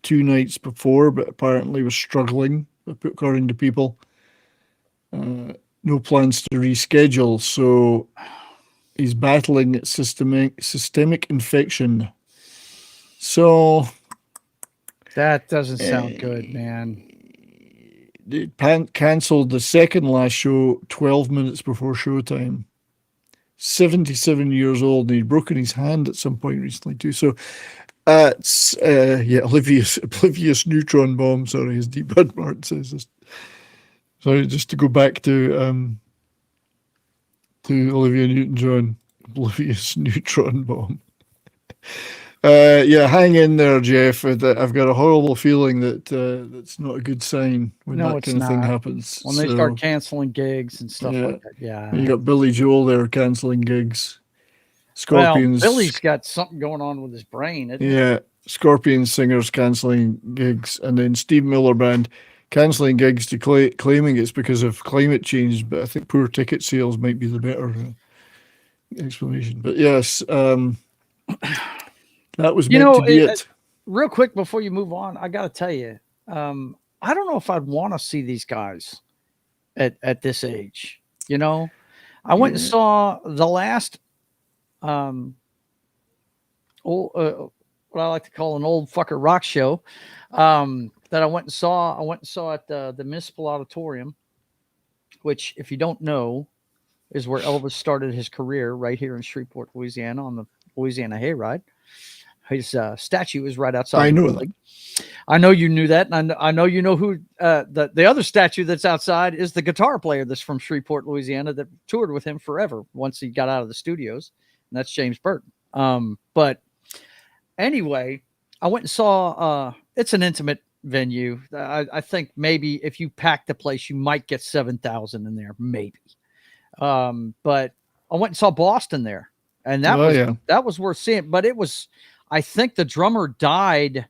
2 nights before, but apparently was struggling, according to people. No plans to reschedule, so he's battling systemic infection. So That doesn't sound good, man. they cancelled the second last show 12 minutes before showtime. 77 years old, and he'd broken his hand at some point recently too. So it's oblivious neutron bomb. Sorry, as Deep Bud Martin says this. Sorry, just to go back to Olivia Newton-John, oblivious neutron bomb. Yeah, hang in there, Jeff. I've got a horrible feeling that that's not a good sign when No, that it's kind of thing not. happens. When they start canceling gigs and stuff like that. Yeah. You got Billy Joel there canceling gigs. Well, Scorpions. Billy's got something going on with his brain, isn't it? Yeah, Scorpion singers cancelling gigs, and then Steve Miller Band cancelling gigs to claiming it's because of climate change. But I think poor ticket sales might be the better explanation. But yes, that was meant to be it. Real quick before you move on, I got to tell you, I don't know if I'd want to see these guys at this age. You know, I went and saw the last what I like to call an old fucker rock show that I went and saw. I went and saw at the Municipal Auditorium, which, if you don't know, is where Elvis started his career, right here in Shreveport, Louisiana, on the Louisiana Hayride. His statue is right outside. I the know building. I know you knew that, and I know you know who the other statue that's outside is the guitar player that's from Shreveport, Louisiana, that toured with him forever once he got out of the studios, and that's James Burton. But anyway, I went and saw. It's an intimate venue. I think maybe if you pack the place, you might get 7,000 in there, maybe. But I went and saw Boston there, and that was worth seeing. But it was. I think the drummer died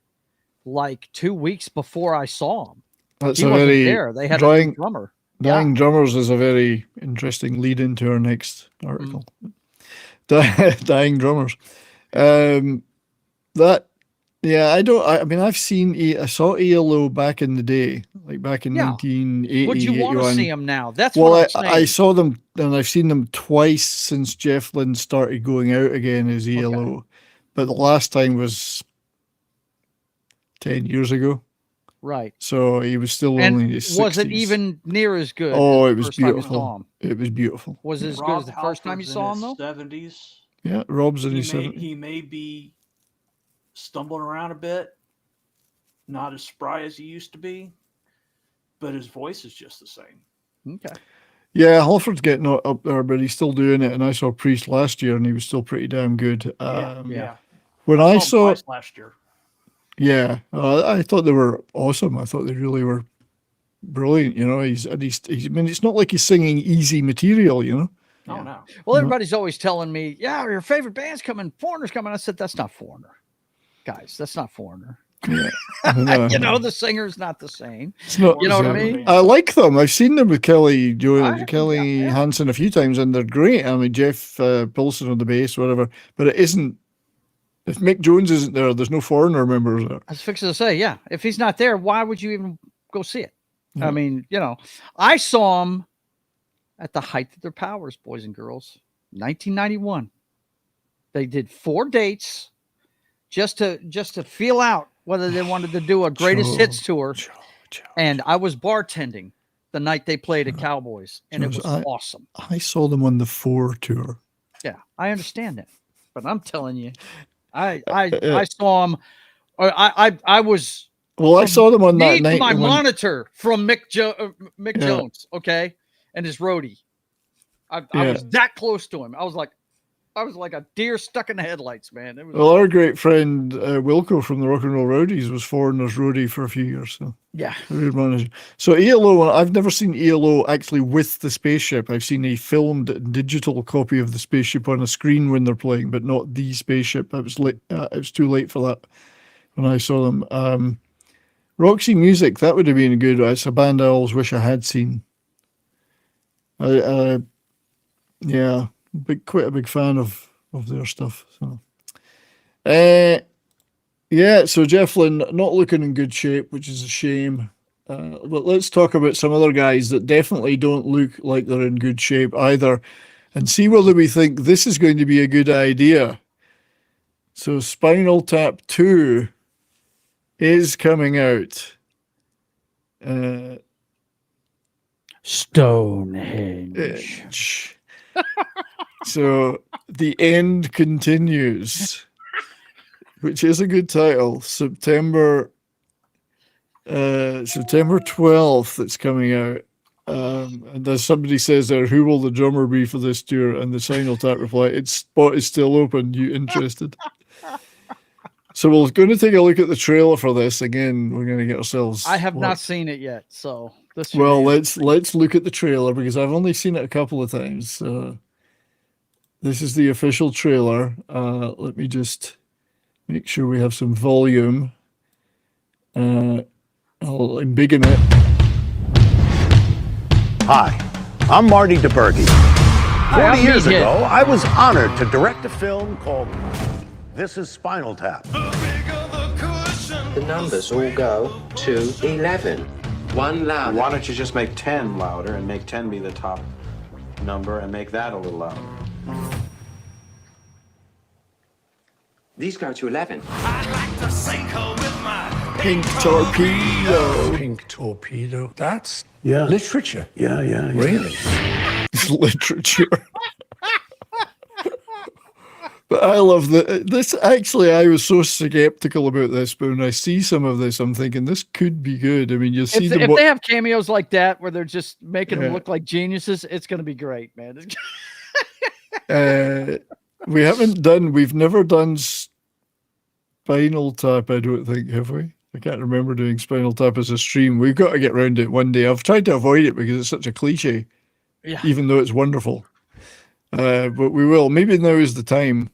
like 2 weeks before I saw him. That's he a wasn't very there. They had a new drummer. Dying drummers is a very interesting lead into our next article. Dying drummers. I mean, I saw ELO back in the day, like back in 1980. Would you want to see them now? That's well, what I'm saying. I saw them, and I've seen them twice since Jeff Lynne started going out again as ELO. Okay. But the last time was 10 years ago. Right. So he was still only in his 60s. Was it even near as good? Oh, it was beautiful. It was beautiful. Was it as good as the first time you saw him, though? 70s. Yeah, Rob's in his 70s. He may be stumbling around a bit, not as spry as he used to be, but his voice is just the same. Okay. Yeah, Halford's getting up there, but he's still doing it. And I saw Priest last year, and he was still pretty damn good. Yeah. When I saw last year. Yeah, I thought they were awesome. I thought they really were brilliant. You know, I mean, it's not like he's singing easy material. You know. Oh no. Well, everybody's always telling me, "Yeah, your favorite band's coming, Foreigner's coming." I said, "That's not Foreigner, guys. That's not Foreigner." Yeah. You know, the singer's not the same. It's not, you know what I mean? I like them. I've seen them with Kelly Hansen a few times, and they're great. I mean, Jeff Pilson on the bass, whatever. But it isn't. If Mick Jones isn't there, there's no Foreigner members there. I was fixing to say, yeah. If he's not there, why would you even go see it? I mean, you know, I saw him at the height of their powers, boys and girls, 1991. They did 4 dates just to feel out whether they wanted to do a greatest hits tour. And I was bartending the night they played at Cowboys, and it was awesome. I saw them on the 4 tour. Yeah, I understand that, but I'm telling you, I saw him. I was. Well, I saw them on that night. My monitor from Mick Jones, okay, and his roadie. I was that close to him. I was like a deer stuck in the headlights, man. It was our great friend Wilco from the Rock and Roll Rowdies was Foreigner's roadie for a few years. So yeah. So ELO, I've never seen ELO actually with the spaceship. I've seen a filmed digital copy of the spaceship on a screen when they're playing, but not the spaceship. I was late. It was too late for that when I saw them. Roxy Music, that would have been good. It's a band I always wish I had seen. Quite a big fan of their stuff. So, so Jeff Lynne not looking in good shape, which is a shame. But let's talk about some other guys that definitely don't look like they're in good shape either, and see whether we think this is going to be a good idea. So Spinal Tap 2 is coming out. Stonehenge. So The End Continues, which is a good title. September 12th it's coming out. And as somebody says there, who will the drummer be for this tour? And the Spinal Tap reply, its spot is still open. You interested? So we're going to take a look at the trailer for this. Again, we're going to get ourselves. I have not seen it yet, so this. Well, let's look at the trailer because I've only seen it a couple of times. This is the official trailer. Let me just make sure we have some volume. I'm bigging it. Hi, I'm Marty DeBerge. 40 years Meathead. ago, I was honored to direct a film called This is Spinal Tap. The numbers all go to 11. One louder. Why don't you just make 10 louder and make 10 be the top number and make that a little louder? These go to 11. Pink torpedo. Pink torpedo. That's literature. Yeah. Really? It's literature. But I love this. Actually, I was so skeptical about this, but when I see some of this, I'm thinking this could be good. I mean, you'll see If they have cameos like that where they're just making them look like geniuses, it's going to be great, man. We've never done Spinal Tap, I don't think, have we? I can't remember doing Spinal Tap as a stream. We've got to get around it one day. I've tried to avoid it because it's such a cliche, even though it's wonderful. But we will. Maybe now is the time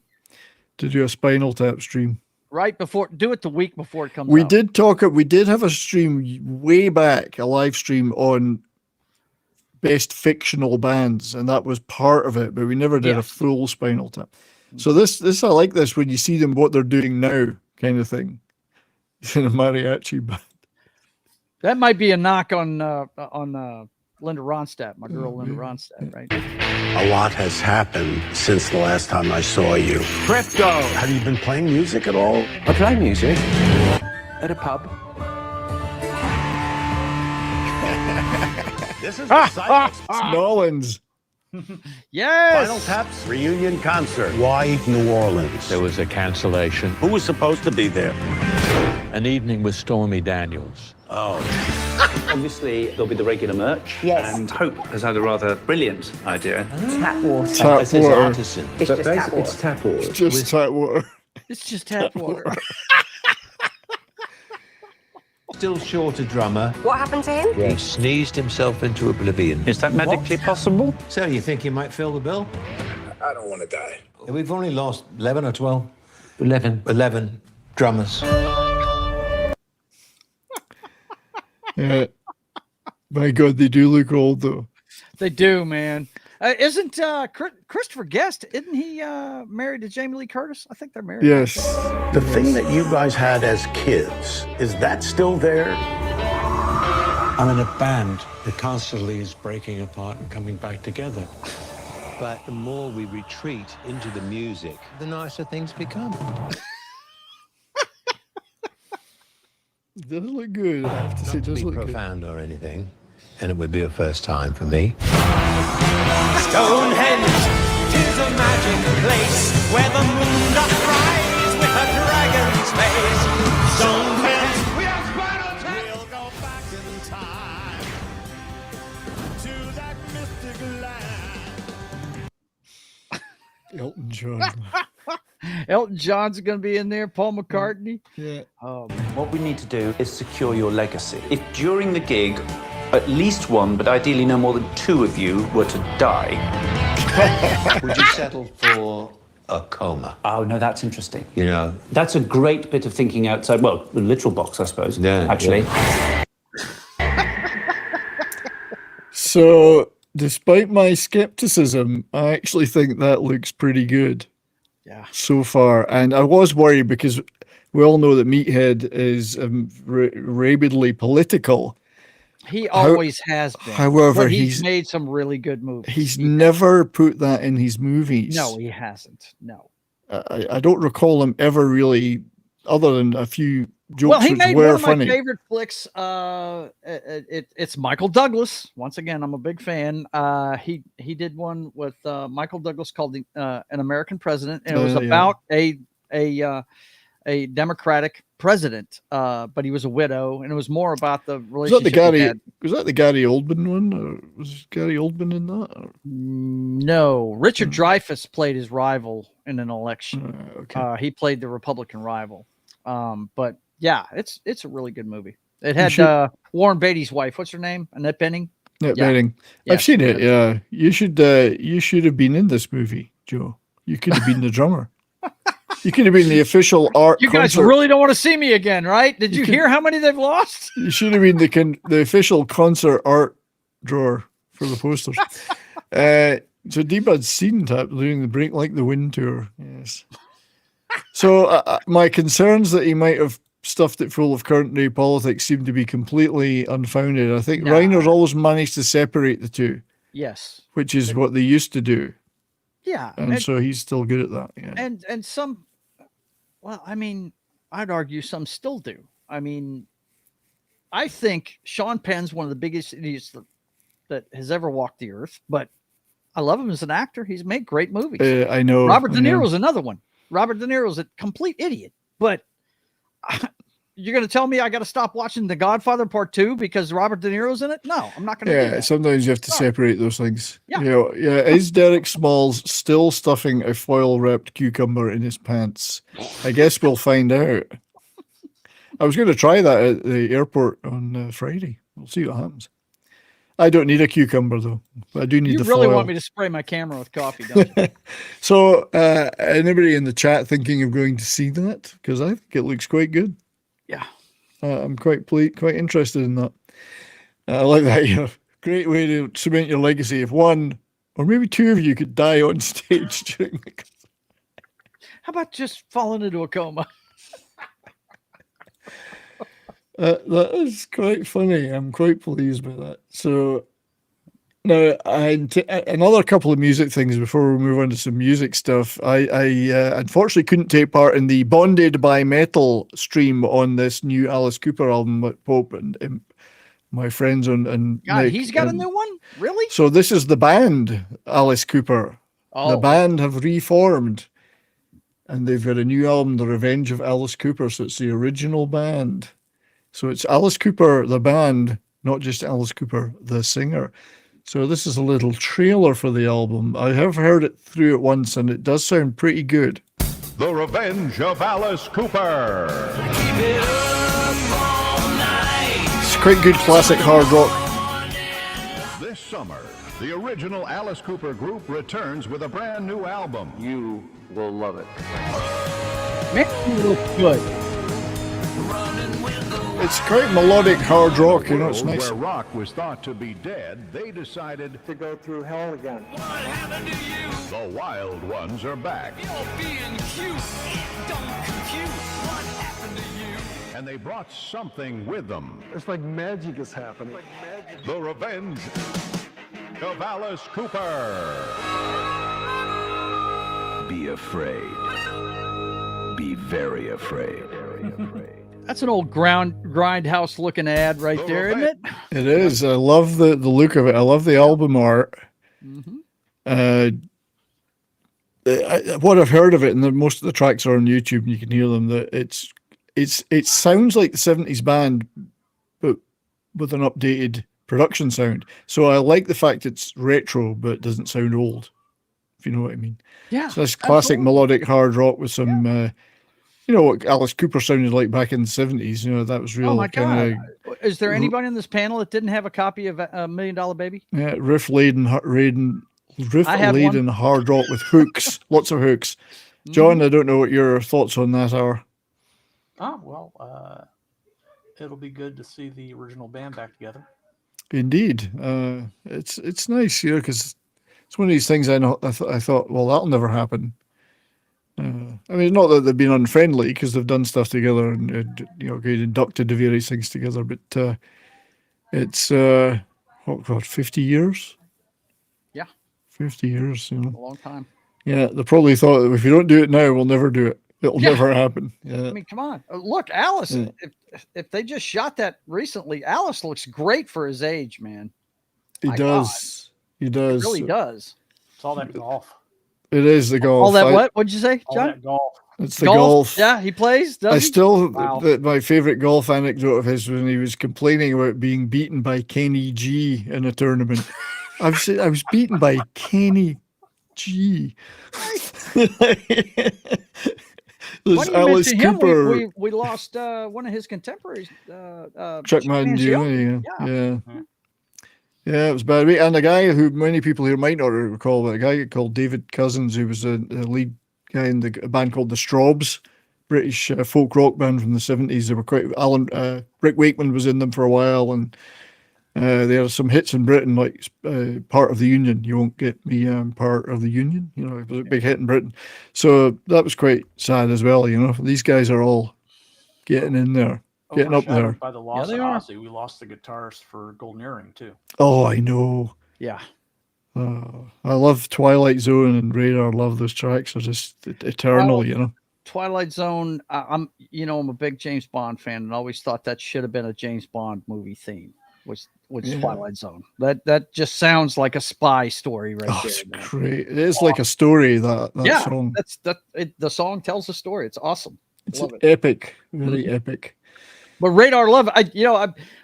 to do a Spinal Tap stream. Right before, do it the week before it comes out. We did have a stream way back, a live stream on best fictional bands, and that was part of it, but we never did a full Spinal Tap. So this I like this when you see them what they're doing now, kind of thing. In a mariachi band. That might be a knock on Linda Ronstadt, my girl Linda Ronstadt, right? A lot has happened since the last time I saw you. Crypto! Have you been playing music at all? I play music at a pub. This is the site Nolans. Yes! Spinal Tap's reunion concert. Why New Orleans? There was a cancellation. Who was supposed to be there? An evening with Stormy Daniels. Oh. Obviously, there'll be the regular merch. Yes. And Hope has had a rather brilliant idea. Tap water. Tap water. Artisan. It's just tap water. It's tap water. Just tap water. It's just tap water. Still short a drummer. What happened to him? He sneezed himself into oblivion. Is that medically possible? So you think he might fill the bill? I don't want to die. We've only lost 11 or 12. 11 drummers. Yeah. My God, they do look old though. They do, man. Isn't Christopher Guest? Isn't he married to Jamie Lee Curtis? I think they're married. Yes. The thing that you guys had as kids, is that still there? I'm in a band that constantly is breaking apart and coming back together. But the more we retreat into the music, the nicer things become. It does look good. I have to say, it does look profound or anything, and it would be a first time for me. Stonehenge, 'tis a magic place where the moon doth rise with a dragon's face. Stonehenge, we are Spinal Tap. We'll go back in time to that mystic land. Elton John. Elton John's going to be in there. Paul McCartney. Yeah. What we need to do is secure your legacy. If during the gig, at least one, but ideally no more than two of you were to die. Would you settle for a coma? Oh, no, that's interesting. You know? That's a great bit of thinking outside, well, the literal box, I suppose, actually. So, despite my skepticism, I actually think that looks pretty good. Yeah. So far. And I was worried because we all know that Meathead is rabidly political. He always has been. However, but he's made some really good movies. He's never put that in his movies. No, he hasn't. No. I don't recall him ever really, other than a few jokes Well, he which made were one of funny. my favorite flicks. It's Michael Douglas. Once again, I'm a big fan. He did one with Michael Douglas called An American President, and it was about a a Democratic president, but he was a widow, and it was more about the Was that relationship. the Gary Oldman one? Or was Gary Oldman in that? Or? No, Richard Dreyfuss played his rival in an election. Okay. He played the Republican rival. But yeah, it's a really good movie. It had Warren Beatty's wife. What's her name? Annette Bening. Annette Bening. I've seen it. Yeah, you should have been in this movie, Joe. You could have been the drummer. You could have been the official art. You guys concert. really don't want to see me again, right? Did you hear how many they've lost? You should have been the official concert art drawer for the posters. So D-Bud's seen Tap doing the Break Like the Wind tour. Yes. So my concerns that he might have stuffed it full of current day politics seem to be completely unfounded. I think Reiner's always managed to separate the two. Yes. Which is what they used to do. Yeah. And so he's still good at that. Yeah. And some, well, I mean, I'd argue some still do. I mean, I think Sean Penn's one of the biggest idiots that has ever walked the earth, but I love him as an actor. He's made great movies. I know. Robert De Niro's another one. Robert De Niro's a complete idiot, but you're going to tell me I got to stop watching The Godfather Part 2 because Robert De Niro's in it? No, I'm not going to do that. Sometimes you have to separate those things. Yeah. Is Derek Smalls still stuffing a foil-wrapped cucumber in his pants? I guess we'll find out. I was going to try that at the airport on Friday. We'll see what happens. I don't need a cucumber, though. I do need the foil. You really want me to spray my camera with coffee, don't you? So, anybody in the chat thinking of going to see that? Because I think it looks quite good. Yeah. I'm quite interested in that. I like that. Great way to cement your legacy. If one or maybe two of you could die on stage during the... How about just falling into a coma? That is quite funny. I'm quite pleased with that. So now, another couple of music things before we move on to some music stuff. I unfortunately couldn't take part in the Bonded by Metal stream on this new Alice Cooper album with Pope and my friends and God, Nick, he's got a new one? Really? So this is the band Alice Cooper. Oh. The band have reformed, and they've got a new album, The Revenge of Alice Cooper. So it's the original band. So it's Alice Cooper, the band, not just Alice Cooper, the singer. So this is a little trailer for the album. I have heard it through it once, and it does sound pretty good. The Revenge of Alice Cooper. It's quite good classic hard rock. This summer, the original Alice Cooper group returns with a brand new album. You will love it. Man, it looks good. It's quite melodic hard rock, you know, it's nice. Where rock was thought to be dead, they decided To go through hell again. the wild ones are back. And they brought something with them. It's like magic is happening. The Revenge of Alice Cooper. Be afraid. Be very afraid. That's an old grindhouse looking ad right there, isn't it? It is. I love the look of it. I love the album art. What I've heard of it, and most of the tracks are on YouTube, and you can hear them. That it sounds like the 70s band, but with an updated production sound. So I like the fact it's retro, but it doesn't sound old. If you know what I mean. Yeah. So this classic melodic hard rock with some. You know what Alice Cooper sounded like back in the 70s. You know, that was real. Oh my God. Is there anybody on this panel that didn't have a copy of $1 Million Baby? Yeah, riff-laden hard rock with hooks, lots of hooks. John, I don't know what your thoughts on that are. Oh, well, it'll be good to see the original band back together. Indeed. It's nice, you know, because it's one of these things I thought, well, that'll never happen. I mean, not that they've been unfriendly because they've done stuff together and you know, get inducted to various things together. But it's 50 years? Yeah, 50 years. You know, a long time. Yeah, they probably thought that if you don't do it now, we'll never do it. It'll never happen. Yeah. I mean, come on, look, Alice. Yeah. If they just shot that recently, Alice looks great for his age, man. He does. He does. He really does. It's all that golf. It is the golf. All that what? What'd you say, All John? that golf. It's the golf. Yeah, he plays. I still, Wow. my favorite golf anecdote of his was when he was complaining about being beaten by Kenny G in a tournament. I was beaten by Kenny G. There's Funny you Alice mention him. Cooper, We lost one of his contemporaries. Chuck Mangione. Yeah, it was bad. And a guy who many people here might not recall, but a guy called David Cousins, who was a lead guy in a band called the Strawbs, British folk rock band from the 70s. They were quite, Rick Wakeman was in them for a while, and they had some hits in Britain, like Part of the Union. You won't get me Part of the Union. You know, it was a big hit in Britain. So that was quite sad as well, you know. These guys are all getting in there. Getting up there. By the loss of Ozzy, we lost the guitarist for Golden Earring too. Oh, I know. Yeah. I love Twilight Zone and Radar. Love those tracks. They're just eternal, you know. Twilight Zone. I'm a big James Bond fan, and always thought that should have been a James Bond movie theme. Was Twilight Zone. That just sounds like a spy story right there. It's great. It is like a story. That song. The song tells a story. It's awesome. It's Love it. epic. Really epic. But Radar Love,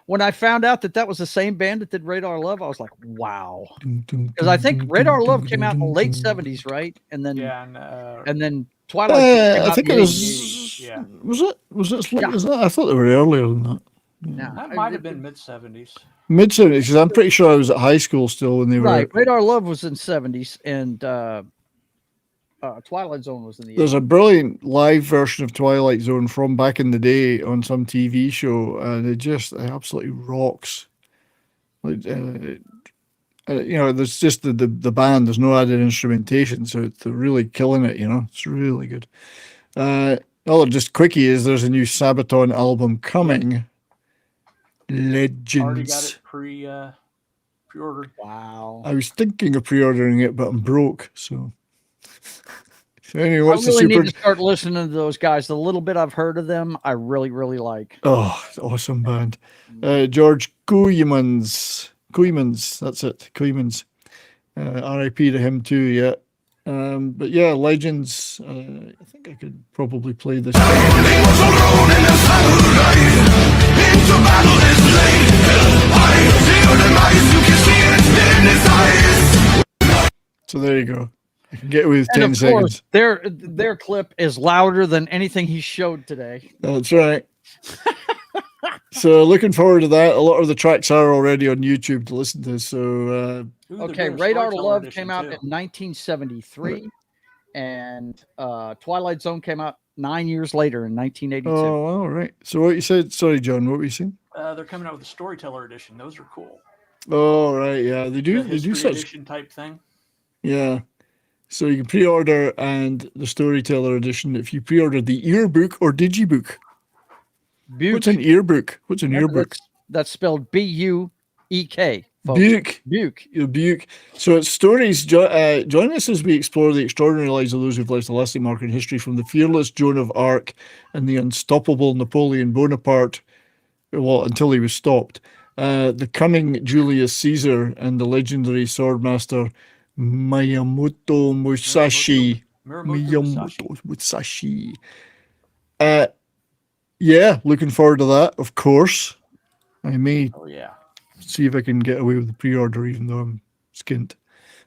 when I found out that was the same band that did Radar Love, I was like, wow. Because I think Radar Love came out in the late 70s, right? And then and then Twilight. I think it was. Yeah. Was it as late as that? I thought they were earlier than that. Yeah, that might have been mid 70s. Mid 70s, because I'm pretty sure I was at high school still when they were. Right. Radar Love was in 70s, and Twilight Zone was in the 80s. There's a brilliant live version of Twilight Zone from back in the day on some TV show, and it absolutely rocks. Like, there's just the band. There's no added instrumentation, so they're really killing it. You know, it's really good. Just quickie is there's a new Sabaton album coming. Legends. Already got it pre-ordered. Wow. I was thinking of pre-ordering it, but I'm broke, so. Anyway, I what's really the super? need to start listening to those guys. The little bit I've heard of them, I really, really like. Oh, awesome band. George Kooymans, that's it. Kooymans. R.I.P. to him too. Yeah. But yeah, Legends. I think I could probably play this. So there you go. I can get away with 10 seconds. Their clip is louder than anything he showed today. That's right. So looking forward to that. A lot of the tracks are already on YouTube to listen to. So okay, Radar Love came out in 1973, and Twilight Zone came out 9 years later in 1982. Oh, all right. So what you said? Sorry, John. What were you saying? They're coming out with a storyteller edition. Those are cool. Oh, right. Yeah, they do. They do such edition type thing. Yeah. So you can pre-order and the storyteller edition if you pre-order the earbook or digibook. What's an earbook? What's an earbook? That's spelled B-U-E-K. Buke. So it's stories. Join us as we explore the extraordinary lives of those who've left a lasting mark in history, from the fearless Joan of Arc and the unstoppable Napoleon Bonaparte, well, until he was stopped. The cunning Julius Caesar and the legendary swordmaster Miyamoto Musashi. Yeah, looking forward to that, of course. I may see if I can get away with the pre-order, even though I'm skint.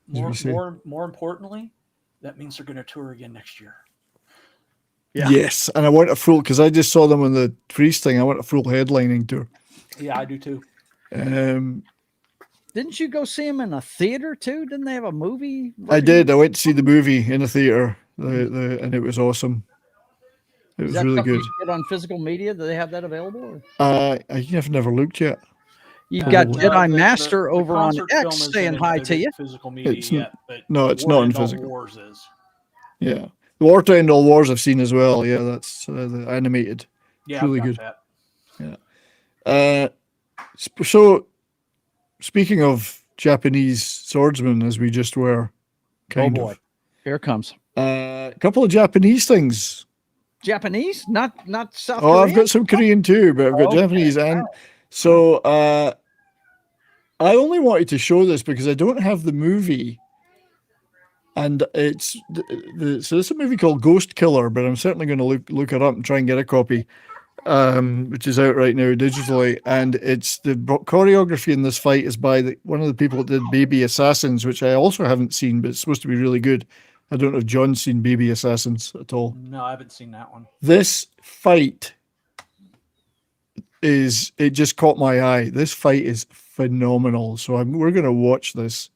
More importantly, that means they're going to tour again next year. Yeah. Yes, and I want a full, because I just saw them on the Priest thing. I want a full headlining tour. Yeah, I do too. Didn't you go see them in a theater too? Didn't they have a movie? I did. I went to see the movie in a theater, and it was awesome. It was really good. You get on physical media? Do they have that available? I've never looked yet. You've got Jedi Master over on X saying hi to you. Physical media no, it's not in physical. Wars is. Yeah, the War to End All Wars I've seen as well. Yeah, that's the animated. Yeah, it's really good. That. Yeah. So, speaking of Japanese swordsmen, as we just were, kind of. Here it comes. A couple of Japanese things. Japanese, not South Korean? Korean? I've got some Korean too, but I've got Japanese. And so I only wanted to show this because I don't have the movie And it's so it's a movie called Ghost Killer, but I'm certainly going to look it up and try and get a copy, which is out right now digitally. And it's the choreography in this fight is by one of the people that did Baby Assassins, which I also haven't seen, but it's supposed to be really good. I don't know if John's seen Baby Assassins at all. No, I haven't seen that one. This fight it just caught my eye. This fight is phenomenal. So we're going to watch this.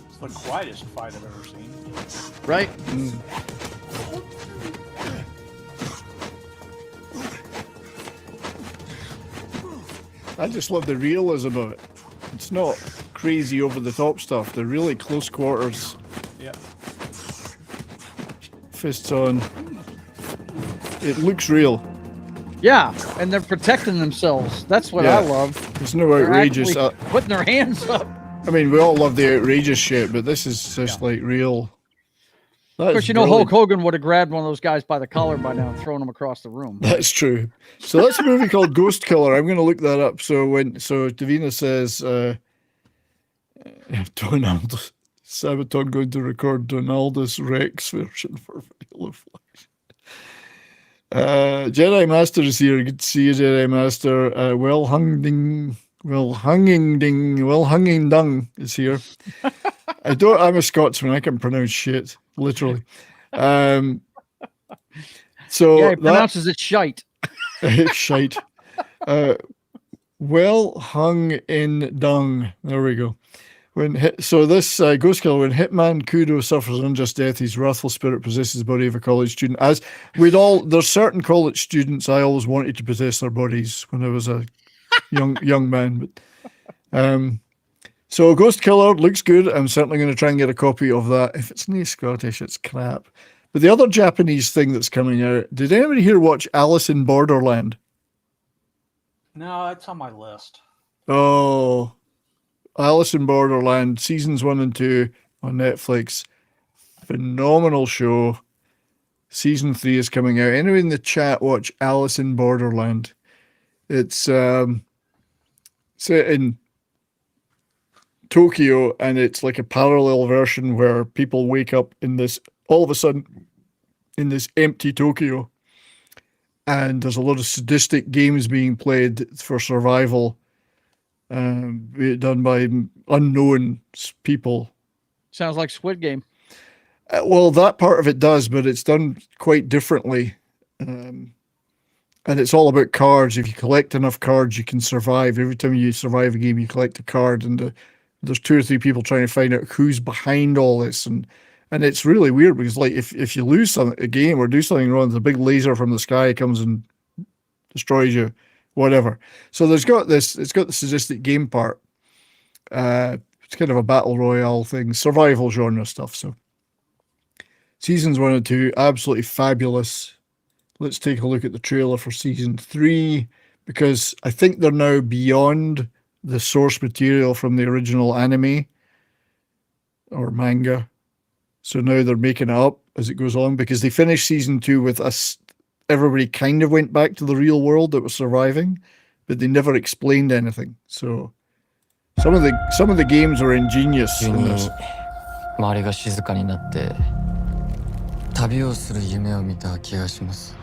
It's the quietest fight I've ever seen. Right? I just love the realism of it. It's not crazy over the top stuff. They're really close quarters. Yeah. Fists on. It looks real. Yeah, and they're protecting themselves. That's what I love. There's no They're outrageous. actually putting their hands up. I mean, we all love the outrageous shit, but this is just like real. Of course, you know Hulk Hogan would have grabbed one of those guys by the collar by now and thrown him across the room. That's true. So that's a movie called Ghost Killer. I'm going to look that up. So Davina says, Donald Sabaton going to record Donaldus Rex version for Veil of Flesh. Jedi Master is here. Good to see you, Jedi Master. Well Hunging Dung is here. I'm a Scotsman. I can pronounce shit, literally. So yeah, he pronounces it shite. Shite. Well hung in dung. There we go. This Ghost Killer, when Hitman Kudo suffers an unjust death, his wrathful spirit possesses the body of a college student. As there's certain college students I always wanted to possess their bodies when I was a young man. But so Ghost Killer looks good. I'm certainly going to try and get a copy of that. If it's not Scottish, it's crap. But the other Japanese thing that's coming out, did anybody here watch Alice in Borderland? No, that's on my list. Oh, Alice in Borderland, seasons 1 and 2 on Netflix. Phenomenal show. Season 3 is coming out. Anyway, in the chat, watch Alice in Borderland. It's set in Tokyo, and it's like a parallel version where people wake up all of a sudden in this empty Tokyo, and there's a lot of sadistic games being played for survival, done by unknown people. Sounds like Squid Game. Well, that part of it does, but it's done quite differently. And it's all about cards. If you collect enough cards, you can survive. Every time you survive a game, you collect a card, and there's 2 or 3 people trying to find out who's behind all this. And it's really weird because, like, if you lose a game or do something wrong, the big laser from the sky comes and destroys you, whatever. So it's got the sadistic game part. It's kind of a battle royale thing, survival genre stuff. So seasons 1 and 2, absolutely fabulous. Let's take a look at the trailer for season 3, because I think they're now beyond the source material from the original anime or manga. So now they're making it up as it goes on, because they finished season 2 with us. Everybody kind of went back to the real world that was surviving, but they never explained anything. So some of the games were ingenious in this. 周りが静かになって旅をする夢を見た気がします。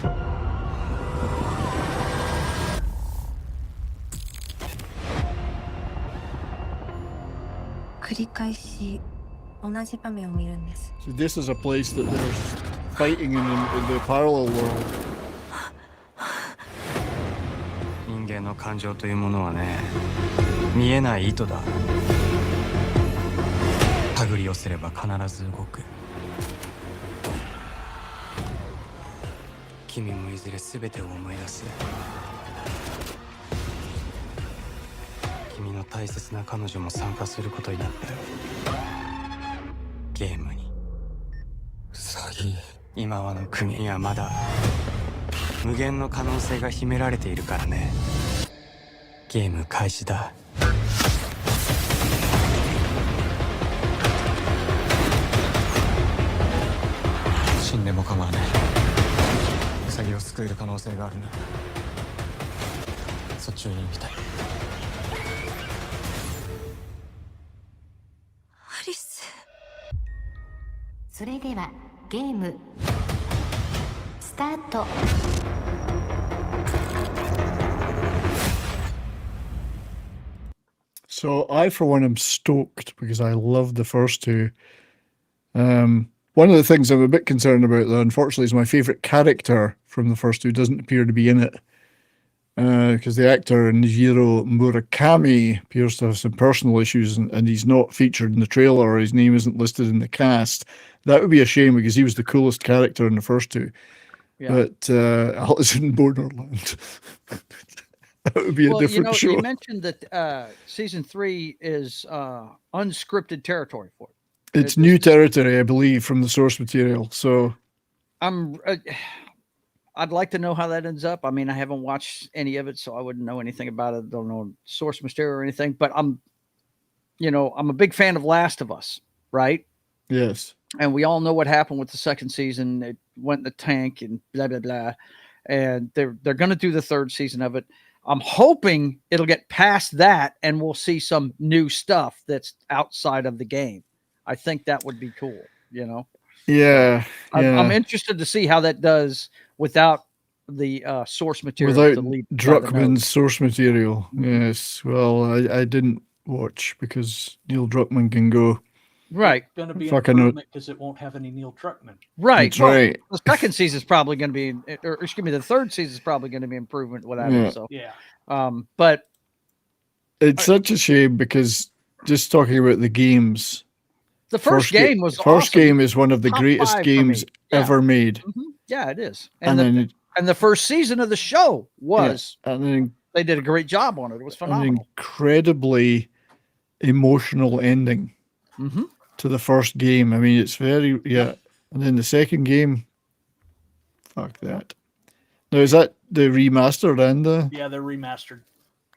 繰り返し同じ場面を見るんです。 So this is a place that there's fighting in the parallel world. 人間の感情というものはね、見えない糸だ。手繰り寄せれば必ず動く。君もいずれ全てを思い出す。君の大切な彼女も参加することになったよ。ゲームに。詐欺。今はの国にはまだ無限の可能性が秘められているからね。ゲーム開始だ。死んでも構わない。ウサギを救える可能性があるならそっちを言いたい。アリス。それではゲームスタート。So I, for one, am stoked because I love the first two. One of the things I'm a bit concerned about, though, unfortunately, is my favourite character from the first two doesn't appear to be in it. Because the actor Nijiro Murakami appears to have some personal issues and he's not featured in the trailer or his name isn't listed in the cast. That would be a shame because he was the coolest character in the first two. Yeah. But Alice in Borderland. That would be a different show. You mentioned that season 3 is unscripted territory for it. It's new territory, I believe, from the source material. So I'd like to know how that ends up. I mean, I haven't watched any of it, so I wouldn't know anything about it. Don't know source material or anything. But I'm a big fan of Last of Us, right? Yes. And we all know what happened with the second season. It went in the tank and blah blah blah. And they're going to do the third season of it. I'm hoping it'll get past that and we'll see some new stuff that's outside of the game. I think that would be cool, you know? Yeah. I'm interested to see how that does without the source material. Without Druckmann's source material. Yes. Well, I didn't watch because Neil Druckmann can go. Right. It's going to be an Fucking improvement because it won't have any Neil Druckmann. Right. That's right. The second season is probably going to be, or excuse me, the third season is probably going to be improvement without him. So Yeah. But it's such a shame because just talking about the games. the first game was First awesome. game is one of the Top greatest 5 for games me. Yeah. ever made. Yeah, it is. And then And the first season of the show was, and then they did a great job on it. It was an phenomenal. incredibly emotional ending to the first game. I mean, it's very, and then the second game, fuck that. Now, is that the remastered and the? Yeah, they're remastered.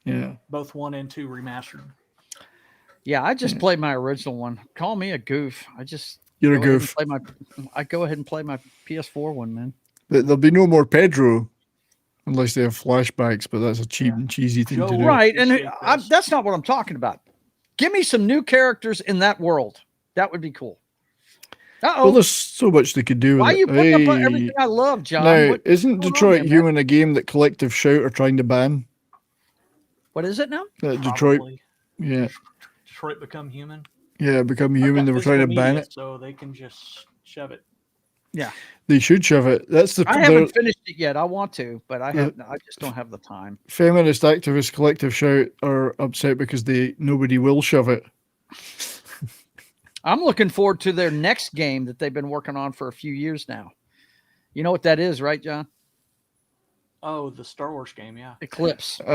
Yeah. Both 1 and 2 remastered. Yeah, I just played my original one. Call me a goof. You're a go ahead and goof. I go ahead and play my PS4 one, man. There'll be no more Pedro unless they have flashbacks, but that's a cheap and cheesy thing to do. Right, and that's not what I'm talking about. Give me some new characters in that world. That would be cool. Well, there's so much they could do with Why are you putting up Hey. everything I love, John? Now, What's isn't going on Detroit there, man? Human a game that Collective Shout are trying to ban? What is it now? Detroit, Probably. yeah, Detroit Become Human. Become Human. They were trying to ban it. So they can just shove it. Yeah. They should shove it. That's the I haven't finished it yet. I want to, but I just don't have the time. feminist activist Collective Shout are upset because nobody will shove it. I'm looking forward to their next game that they've been working on for a few years now. You know what that is, right, John? Oh, the Star Wars game, yeah. Eclipse. Yep.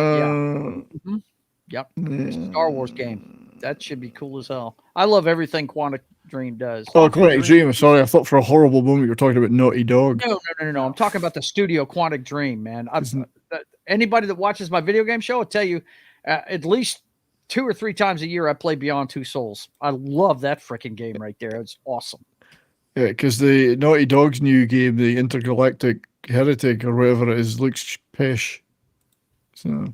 Star Wars game. That should be cool as hell. I love everything Quantic Dream does. Oh, Quantic Dream. Sorry, I thought for a horrible moment you were talking about Naughty Dog. No. I'm talking about the studio Quantic Dream, man. Anybody that watches my video game show will tell you at least 2 or 3 times a year I play Beyond Two Souls. I love that freaking game right there. It's awesome. Yeah, because the Naughty Dog's new game, the Intergalactic Heretic or whatever it is, looks pish. So,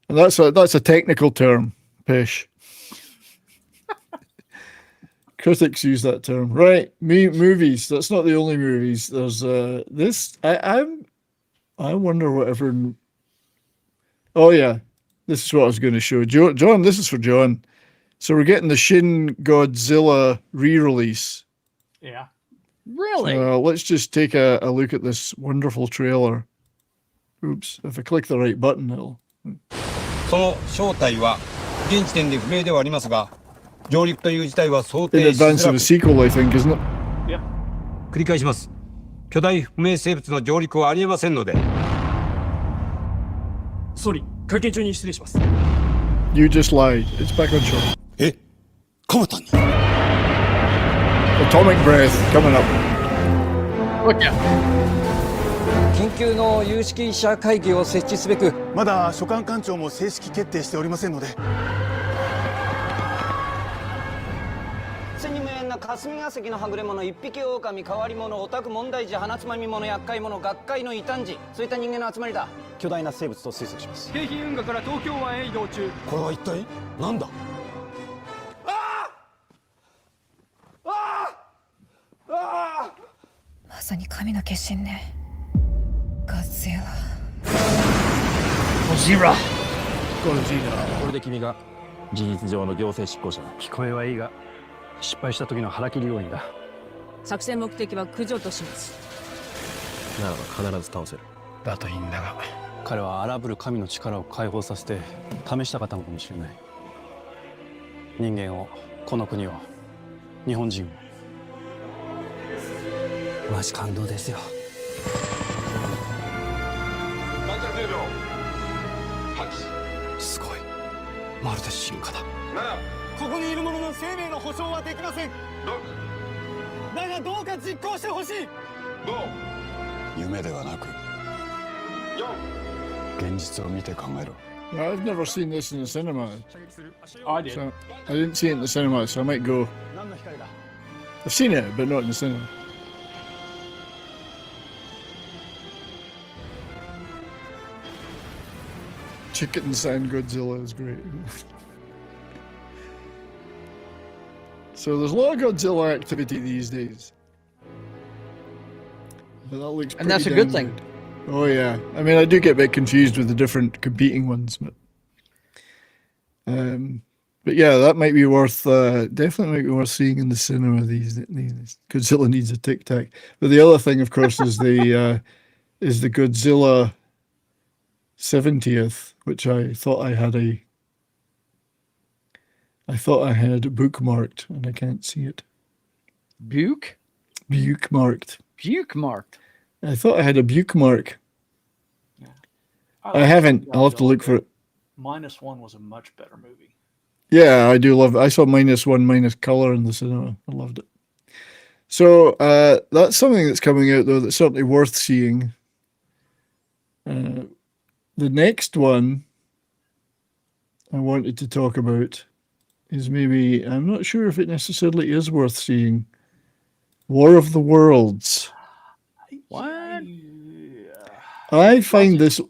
and that's a technical term, pish. Critics use that term, right? Movies. That's not the only movies. There's this. I wonder whatever. Oh yeah, this is what I was going to show John. This is for John. So we're getting the Shin Godzilla re-release. Yeah. Really? Let's just take a look at this wonderful trailer. Oops, if I click the right button, it'll. その正体は現時点で不明ではありますが、上陸という事態は想 In 定し advance づ of ら a く、 sequel, I think, isn't it? 繰り返します。巨大不明生物の上陸はありえませんので。総理、会見中に失礼します。You just lied. It's back on show. Atomic breath coming up. Look out. 緊急の有識者会議を設置すべくまだ所管官庁も正式決定しておりませんので千に無縁な霞が関のはぐれ者一匹狼変わり者オタク問題児鼻つまみ者厄介者学会の異端児そういった人間の集まりだ巨大な生物と推測します京浜運河から東京湾へ移動中これは一体何だまさに神の化身ね。ゴジラ。ゴジラ。これで君が事実上の行政執行者だ。聞こえはいいが失敗した時の腹切り要因だ。作戦目的は駆除とします。ならば必ず倒せる。だといいんだが彼は荒ぶる神の力を解放させて試したかったのかもしれない。人間をこの国を日本人をマジ感動ですよ。すごい。まるで進化だ。ここにいる者の生命の保証はできませんだがどうか実行してほしい夢ではなく現実を見て考えろ。 I've never seen this in the cinema. I did. So, I didn't see it in the cinema, so I might go. I've seen it, but not in the cinema. Chickens and Godzilla is great. So there's a lot of Godzilla activity these days. But that looks And that's a pretty good damn thing. good. Oh yeah. I mean, I do get a bit confused with the different competing ones, but yeah, that might be worth definitely might be worth seeing in the cinema these days. Godzilla needs a tic tac. But the other thing, of course, is the Godzilla 70th, which I thought I had bookmarked, and I can't see it. Bookmarked. Bookmarked. I thought I had a bookmark. Yeah. I haven't. I'll have to look for it. -1 was a much better movie. Yeah, I do love it. I saw -1 minus color in the cinema. I loved it. So that's something that's coming out though that's certainly worth seeing. The next one I wanted to talk about is maybe, I'm not sure if it necessarily is worth seeing. War of the Worlds. What? I find this.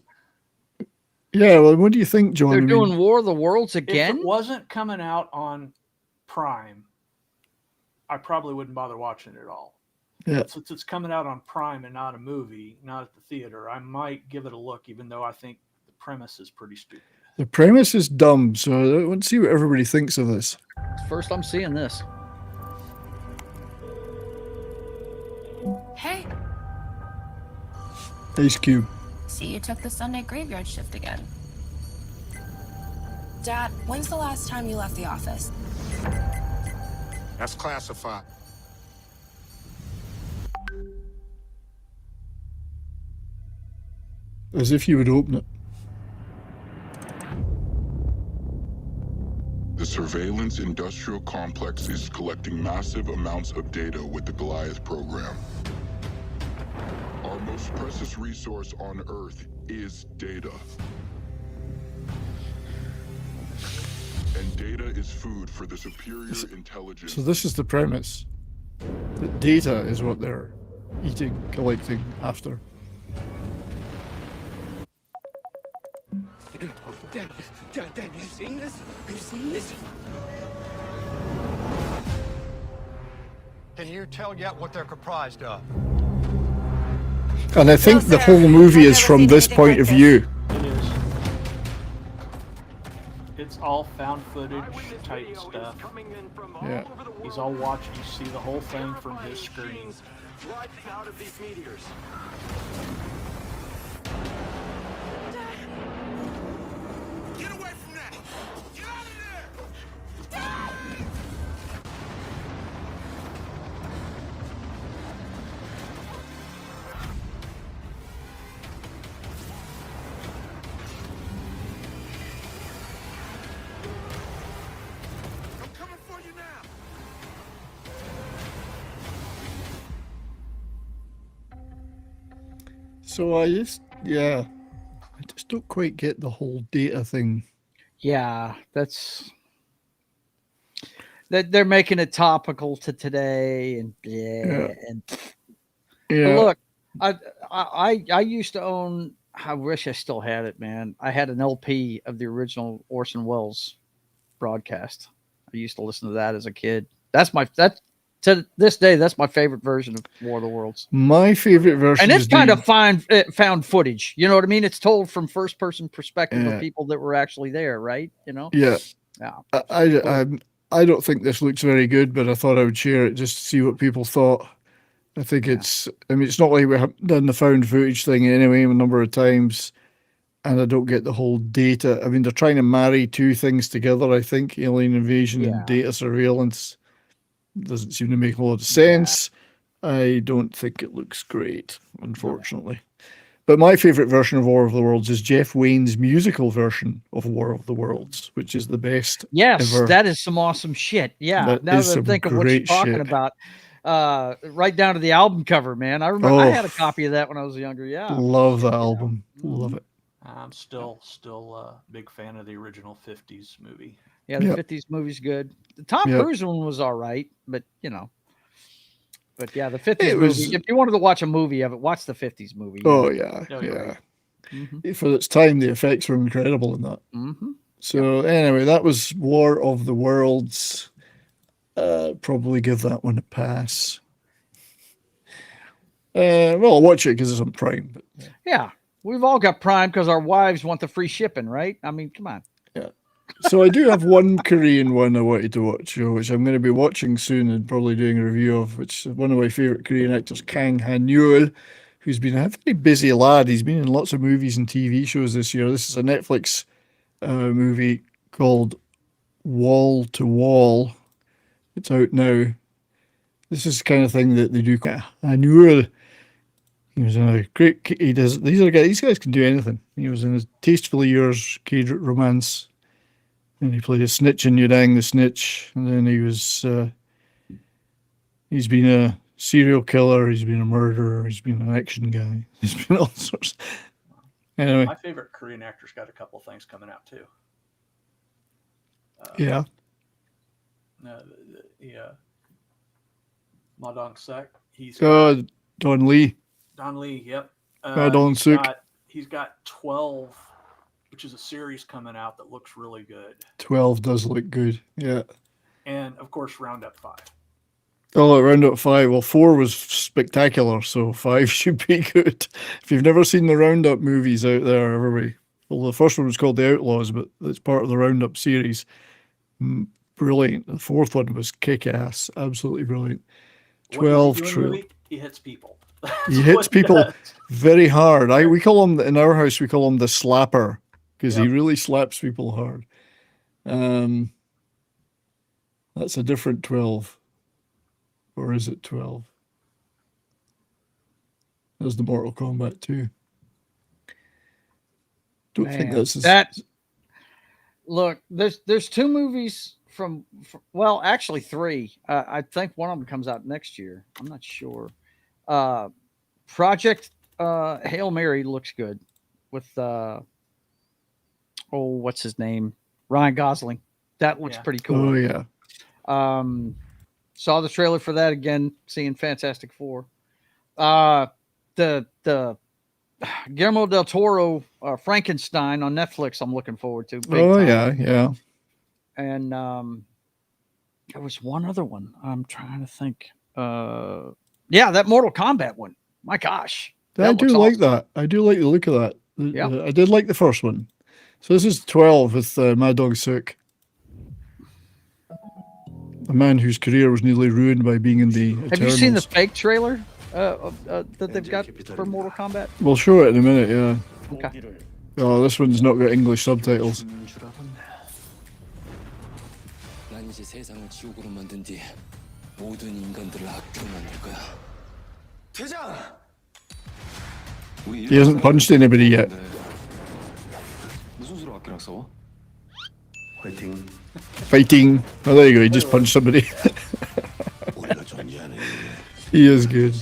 Yeah, well, what do you think, John? They're I mean, doing War of the Worlds again? If it wasn't coming out on Prime, I probably wouldn't bother watching it at all. Yeah. Since it's coming out on Prime and not a movie, not at the theater, I might give it a look, even though I think the premise is pretty stupid. the premise is dumb, so I want to see what everybody thinks of this. First, I'm seeing this. Hey, Ice Cube. see you took the Sunday graveyard shift again. Dad, when's the last time you left the office? That's classified. As if you would open it. The surveillance industrial complex is collecting massive amounts of data with the Goliath program. Our most precious resource on Earth is data. And data is food for the superior intelligence. So this is the premise. That data is what they're eating, collecting after. Dad, you seen this? Have you seen this? Can you tell yet what they're comprised of? And I think the whole movie is from this point of view. It is. It's all found footage type stuff. Yeah. He's all watching. You see the whole thing from his screen. Rising out of these meteors. Get away from that! Get out of there! Dad! So I just don't quite get the whole data thing. Yeah, that's that they're making it topical to today, and But look, I used to own. I wish I still had it, man. I had an LP of the original Orson Welles broadcast. I used to listen to that as a kid. To this day, that's my favorite version of War of the Worlds. My favorite version, and it's kind of found footage. You know what I mean? It's told from first person perspective of people that were actually there, right? You know? Yeah. Yeah. I don't think this looks very good, but I thought I would share it just to see what people thought. I think it's not like we have done the found footage thing anyway a number of times, and I don't get the whole data. I mean, they're trying to marry two things together, I think, alien invasion and data surveillance. Doesn't seem to make a lot of sense. I don't think it looks great, unfortunately. But my favorite version of War of the Worlds is Jeff Wayne's musical version of War of the Worlds, which is the best ever. That is some awesome shit. Yeah. That Now is that I some think of what you're great talking shit. about, right down to the album cover, man. I remember I had a copy of that when I was younger. Yeah. Love that album. Love it. I'm still a big fan of the original 50s movie. Yeah, the 50s movie's good. The Tom Cruise one was all right, but But yeah, the 50s movie. If you wanted to watch a movie of it, watch the 50s movie. Oh yeah. For its time, the effects were incredible in that. Mm-hmm. So anyway, that was War of the Worlds. Probably give that one a pass. Well, I'll watch it because it's on Prime. But, yeah, we've all got Prime because our wives want the free shipping, right? I mean, come on. Yeah. So I do have one Korean one I wanted to watch, which I'm going to be watching soon and probably doing a review of, which is one of my favorite Korean actors, Kang Han-yeol, who's been a very busy lad. He's been in lots of movies and TV shows this year. This is a Netflix movie called Wall to Wall. It's out now. This is the kind of thing that they do. Han-yeol. He was in a great. He does. These guys can do anything. He was in a Tastefully Yours romance. And he played a snitch in Yudang the Snitch. And then he's been a serial killer. He's been a murderer. He's been an action guy. He's been all sorts. Anyway. My favorite Korean actor's got a couple things coming out too. Yeah. Ma Dong-seok. He's Don Lee. Don Lee, yep. He's got 12, which is a series coming out that looks really good. 12 does look good, yeah. And of course, Roundup 5. Oh, Roundup 5. Well, 4 was spectacular, so 5 should be good. If you've never seen the Roundup movies out there, everybody. Well, the first one was called The Outlaws, but it's part of the Roundup series. Brilliant. The fourth one was kick-ass. Absolutely brilliant. 12 true. He hits people. He hits people very hard. We call him, in our house, we call him the slapper because he really slaps people hard. That's a different 12. Or is it 12? There's the Mortal Kombat 2. Don't think that's... Look, there's 2 movies from well, actually 3. I think one of them comes out next year. I'm not sure. Project Hail Mary looks good with what's his name? Ryan Gosling. That looks pretty cool. Oh yeah. Saw the trailer for that again, seeing Fantastic Four. The Guillermo del Toro Frankenstein on Netflix I'm looking forward to. Big time. Yeah. And there was one other one. I'm trying to think. That Mortal Kombat one. My gosh. I do like that. I do like the look of that. Yeah. I did like the first one. So this is 12 with Ma Dong-seok. A man whose career was nearly ruined by being in the Eternals. Have you seen the fake trailer that they've got for Mortal Kombat? We'll show it in a minute, yeah. Okay. Oh, this one's not got English subtitles. He hasn't punched anybody yet. Fighting. Oh, there you go. He just punched somebody. He is good.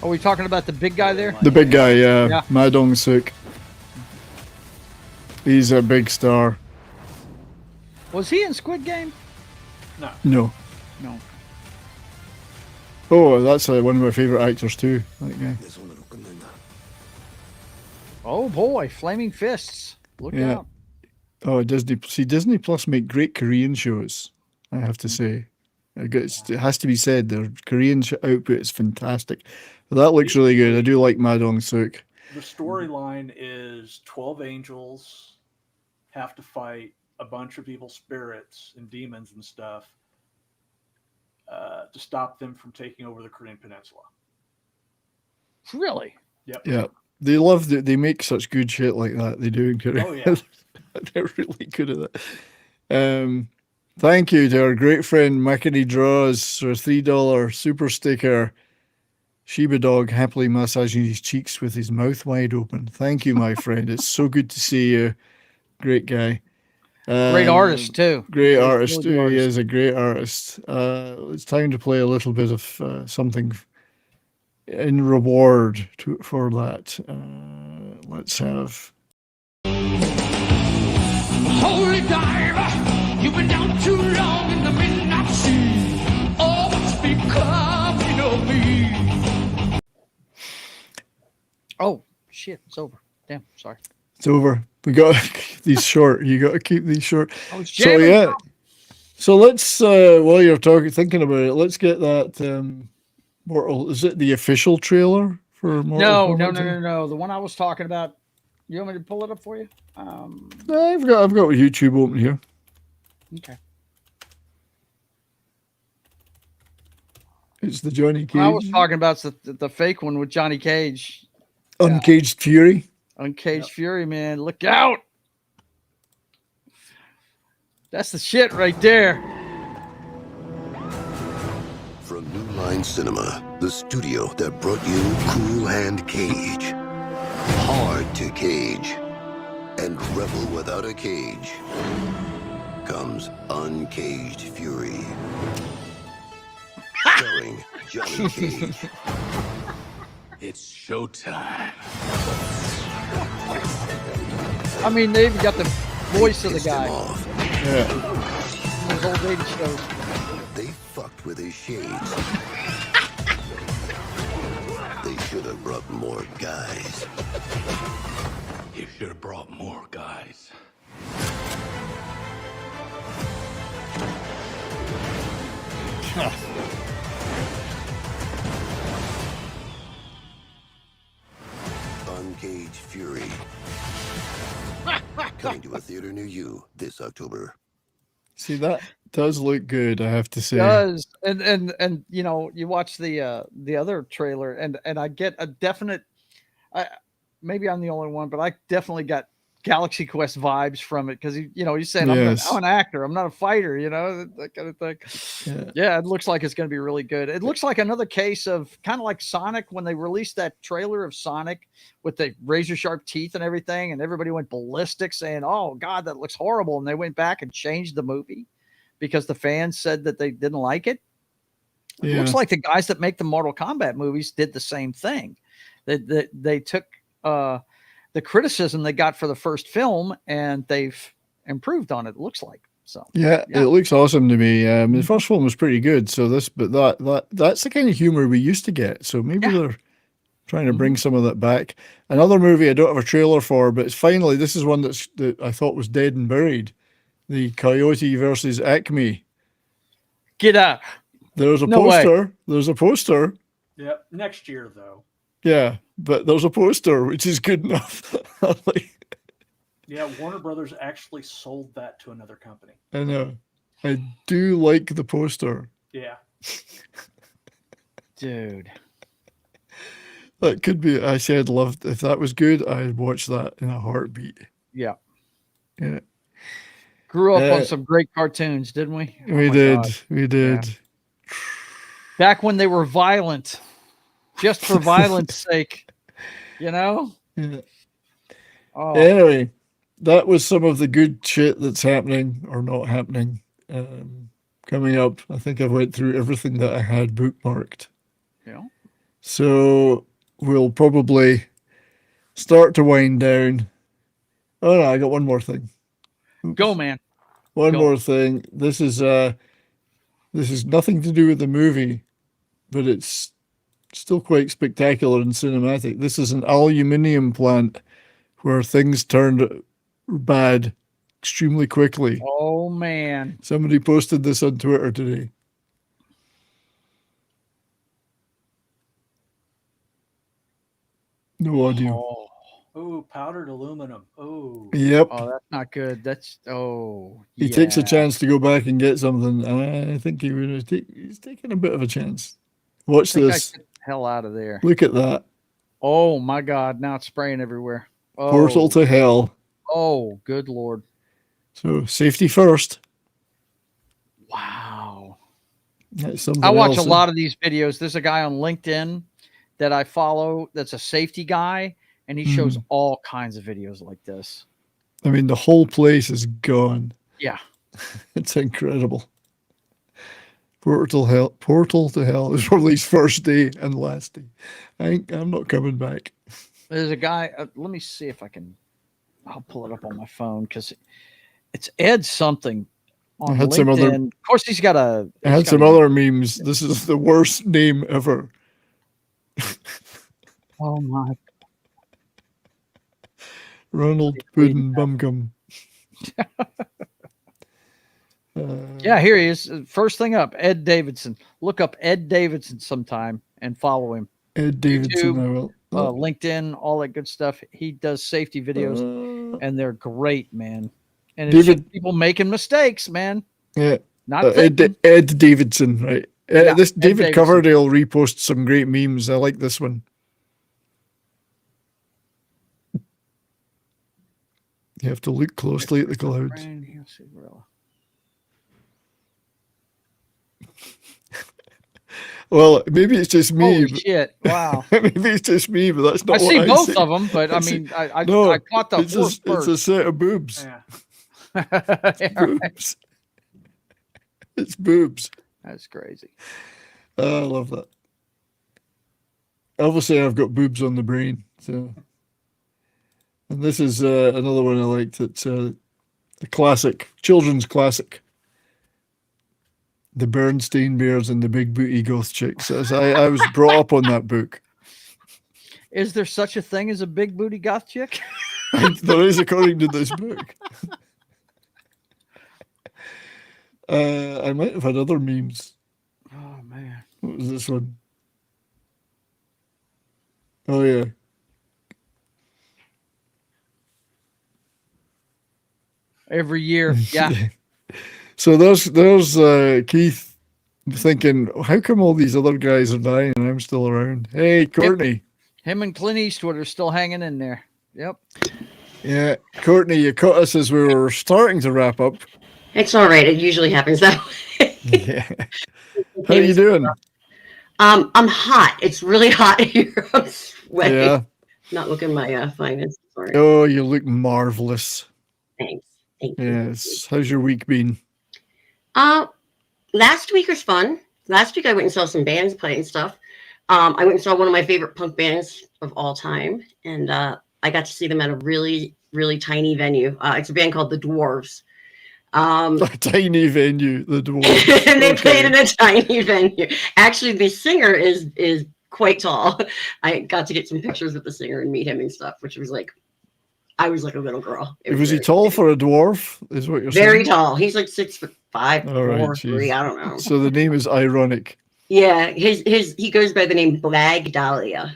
Are we talking about the big guy there? The big guy, yeah. Yeah. Ma Dong-suk. He's a big star. Was he in Squid Game? No. No. Oh, that's one of my favorite actors too. That guy. Oh boy, Flaming Fists. Look out. Oh, Disney Plus make great Korean shows. I have to say, it has to be said, their Korean output is fantastic. But that looks really good. I do like Ma Dong-suk. The storyline is 12 angels have to fight a bunch of evil spirits and demons and stuff to stop them from taking over the Korean Peninsula. Really? Yep. Yeah, they make such good shit like that. They do in Korea. Oh yeah. They're really good at that. Thank you to our great friend Makini Draws for a $3 super sticker. Shiba dog happily massaging his cheeks with his mouth wide open. Thank you, my friend. It's so good to see you. Great guy. Great artist too. Great artist Really too. good He artist. is a great artist. It's time to play a little bit of something in reward for that. Let's have. Holy diver, you've been down too long in the midnight sea. Oh, what's becoming of me? Oh shit, it's over. Damn, sorry. It's over. We got these short. You got to keep these short. I was So jamming. yeah. So let's while you're thinking about it, let's get that Mortal. Is it the official trailer for Mortal No, Kombat 2? no. The one I was talking about. You want me to pull it up for you? I've got YouTube open here. Okay. It's the Johnny Cage I was talking about the fake one with Johnny Cage. Uncaged Fury. Uncaged Fury, man. Look out. That's the shit right there. From New Line Cinema, the studio that brought you Cool Hand Cage, Hard to Cage, and Rebel Without a Cage, comes Uncaged Fury. Starring Johnny Cage. It's showtime. I mean, they even got the voice of the guy. Yeah. Those old lady shows. They fucked with his shades. They should have brought more guys. You should have brought more guys. Uncaged Fury. Coming to a theater near you this October. See, that does look good, I have to say. Does and you know, you watch the other trailer and I get a definite. Maybe I'm the only one, but I definitely got Galaxy Quest vibes from it because he's saying Yes. I'm an actor, I'm not a fighter, that kind of thing. Yeah, it looks like it's going to be really good. It looks like another case of kind of like Sonic when they released that trailer of Sonic with the razor sharp teeth and everything, and everybody went ballistic saying, "Oh God, that looks horrible," and they went back and changed the movie because the fans said that they didn't like it. It Yeah. looks like the guys that make the Mortal Kombat movies did the same thing. They took the criticism they got for the first film and they've improved on it. It looks like so. Yeah, it looks awesome to me. The first one was pretty good. So that's the kind of humor we used to get. So maybe they're trying to bring some of that back. Another movie I don't have a trailer for, but it's finally, this is one that I thought was dead and buried. The Coyote versus Acme. Get up. There's a No way. poster. There's a poster. Yep. Next year, though. Yeah, but there's a poster, which is good enough. Yeah, Warner Brothers actually sold that to another company. I know. I do like the poster. Yeah. Dude. That could be, I said, loved. If that was good, I'd watch that in a heartbeat. Yeah. Yeah. Grew up on some great cartoons, didn't we? Oh We my did. God. We did. Yeah. Back when they were violent, just for violence sake, Yeah. Oh. Anyway, that was some of the good shit that's happening or not happening. Coming up, I think I went through everything that I had bookmarked. Yeah. So we'll probably start to wind down. Oh no, I got one more thing. Go, man. One Go. more thing. This is nothing to do with the movie, but it's still quite spectacular and cinematic. This is an aluminium plant where things turned bad extremely quickly. Oh man. Somebody posted this on Twitter today. No audio. Oh, powdered aluminum. Oh. Yep. Oh, that's not good. That's He takes a chance to go back and get something. I think he's taking a bit of a chance. Watch this. Get the hell out of there. Look at that. Oh my God. Now it's spraying everywhere. Oh. Portal to hell. Oh, good Lord. So safety first. Wow. That's something I watch else. a lot of these videos. There's a guy on LinkedIn that I follow that's a safety guy, and he shows all kinds of videos like this. I mean, the whole place is gone. Yeah. It's incredible. Portal to hell is probably his first day and last day. I'm not coming back. There's a guy. Let me see if I'll pull it up on my phone because it's Ed something on I had LinkedIn. some other. Of course, he's got a. I had some other memes. This is the worst name ever. Oh my. Ronald Puddin Bumgum. Yeah, here he is. First thing up, Ed Davidson. Look up Ed Davidson sometime and follow him. Ed Davidson, YouTube, I will. LinkedIn, all that good stuff. He does safety videos, and they're great, man. And it's David- just people making mistakes, man. Yeah. Not Ed Davidson, right? This Ed David Davidson. Coverdale reposts some great memes. I like this one. You have to look closely at the clouds. Well, maybe it's just me. Holy shit! Wow. Maybe it's just me, but that's not I what see I both see. of them, but I mean, I caught the it's horse it's a first. set of boobs. Yeah, Boobs. It's boobs. That's crazy. I love that. Obviously, I've got boobs on the brain. So, and this is another one I liked. It's a classic, children's classic. The Bernstein Bears and the Big Booty Goth Chicks. As I was brought up on that book. Is there such a thing as a big booty goth chick? There is, according to this book. I might have had other memes. Oh man. What was this one? Oh yeah. Every year, yeah. So there's Keith thinking, how come all these other guys are dying and I'm still around? Hey, Courtney. Him and Clint Eastwood are still hanging in there. Yep. Yeah, Courtney, you caught us as we were starting to wrap up. It's all right. It usually happens that way. Yeah. How are you doing? I'm hot. It's really hot here. I'm sweating. Yeah. Not looking my finest. Sorry. Oh, you look marvelous. Thanks. Thank you. Yes. How's your week been? Last week was fun. Last week I went and saw some bands playing stuff. I went and saw one of my favorite punk bands of all time, and I got to see them at a really, really tiny venue. It's a band called The Dwarves. A tiny venue, The Dwarves. And they played in a tiny venue. Actually, the singer is quite tall. I got to get some pictures with the singer and meet him and stuff, which was like, I was like a little girl. Was he tall for a dwarf? Is what you're very saying? tall. He's like 6'5", All right, 4, geez. 3. I don't know. So the name is ironic. Yeah, he goes by the name Blag Dahlia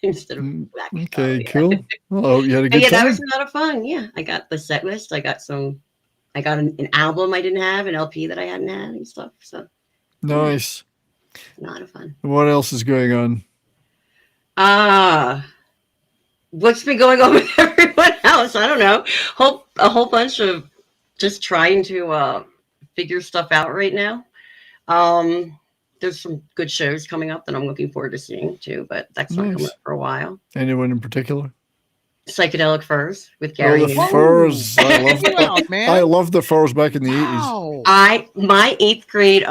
instead of Black. Okay, cool. Well, you had a But good yeah, that time. was a lot of fun. Yeah, I got the set list. I got an album I didn't have, an LP that I hadn't had, and stuff. So Nice. a lot of fun. What else is going on? What's been going on with everyone else? I don't know. A whole bunch of just trying to figure stuff out right now. There's some good shows coming up that I'm looking forward to seeing too, but that's not coming up for a while. Anyone in particular? Psychedelic Furs with Gary. Oh, the Newman. Furs. I love Wow, man. I love the Furs back in the 80s. My 8th grade,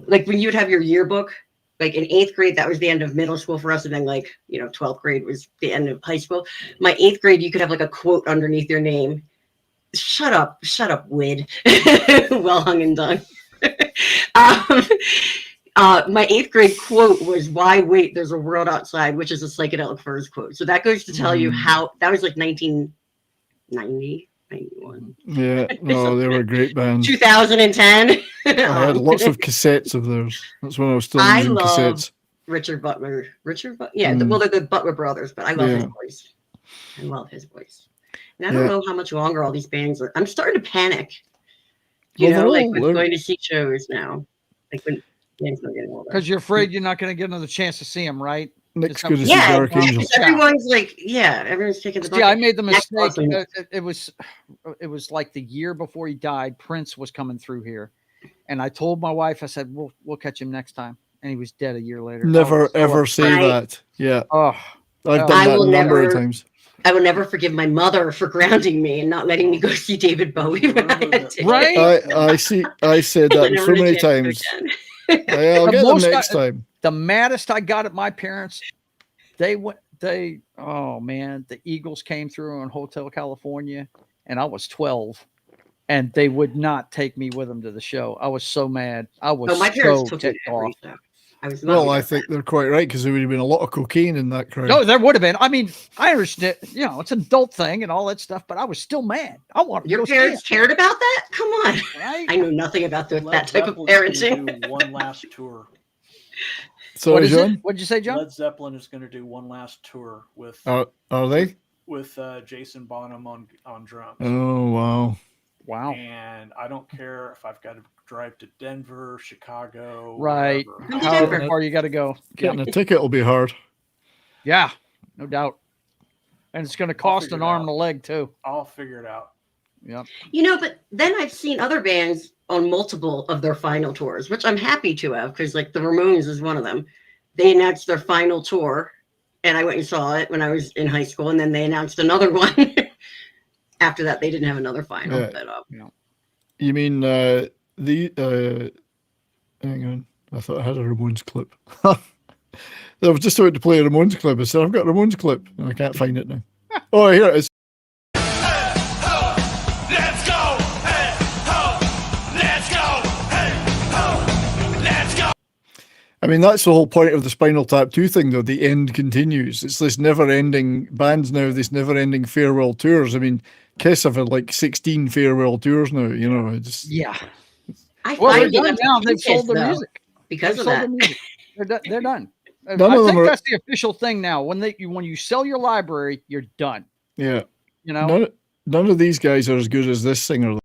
like when you'd have your yearbook like in 8th grade, that was the end of middle school for us. And then 12th grade was the end of high school. My 8th grade, you could have like a quote underneath your name. Shut up, Wid. Well hung and done. My 8th grade quote was, "Why wait? There's a world outside," which is a Psychedelic Furs quote. So that goes to tell you how that was like 1990, 91. Yeah, no, they were a great band. 2010. I had lots of cassettes of theirs. That's when I was still I using love cassettes. Richard Butler. Yeah, well, they're the Butler brothers, but I love his voice. I love his voice. And I don't know how much longer all these bands are. I'm starting to panic. With going to see shows now. Like when bands are getting older. Because you're afraid you're not going to get another chance to see them, right? Nick's good to see Dark Angel. Everyone's everyone's taking the bucket. Yeah, I made the mistake. It was like the year before he died. Prince was coming through here, and I told my wife, I said, "We'll catch him next time," and he was dead a year later. Never ever say that. Yeah. Oh, I've done that a number of times. I will never forgive my mother for grounding me and not letting me go see David Bowie when I had to. Right? I said that so many times. I'll get them next time. The maddest I got at my parents, the Eagles came through in Hotel California, and I was 12, and they would not take me with them to the show. I was so mad. I was my parents so took ticked off. I think they're quite right, because there would have been a lot of cocaine in that crowd. No, there would have been. I mean, I understand, it's an adult thing and all that stuff, but I was still mad. I wanted your parents cared about that? Come on. Right? I knew nothing about that type of parenting. Do one last tour. So, John? What'd you say, John? Led Zeppelin is going to do one last tour with. Are they? With Jason Bonham on drums. Oh wow! Wow! And I don't care if I've got to drive to Denver, Chicago, right? However far you got to go. Getting a ticket will be hard. Yeah, no doubt. And it's going to cost an arm and a leg too. I'll figure it out. Yeah. But then I've seen other bands on multiple of their final tours, which I'm happy to have, because like the Ramones is one of them. They announced their final tour, and I went and saw it when I was in high school, and then they announced another one. After that, they didn't have another final. Yeah. But, you mean hang on, I thought I had a Ramones clip. I was just about to play a Ramones clip. I said, I've got a Ramones clip, and I can't find it now. Oh, here it is. I mean, that's the whole point of the Spinal Tap 2 thing, though. The end continues. It's this never-ending bands now, this never-ending farewell tours. I mean, Kiss have had like 16 farewell tours now, Yeah. They're done now. They've sold their music. Because of that. They're done. I None of them think are- that's the official thing now. When you sell your library, you're done. Yeah. None of these guys are as good as this singer.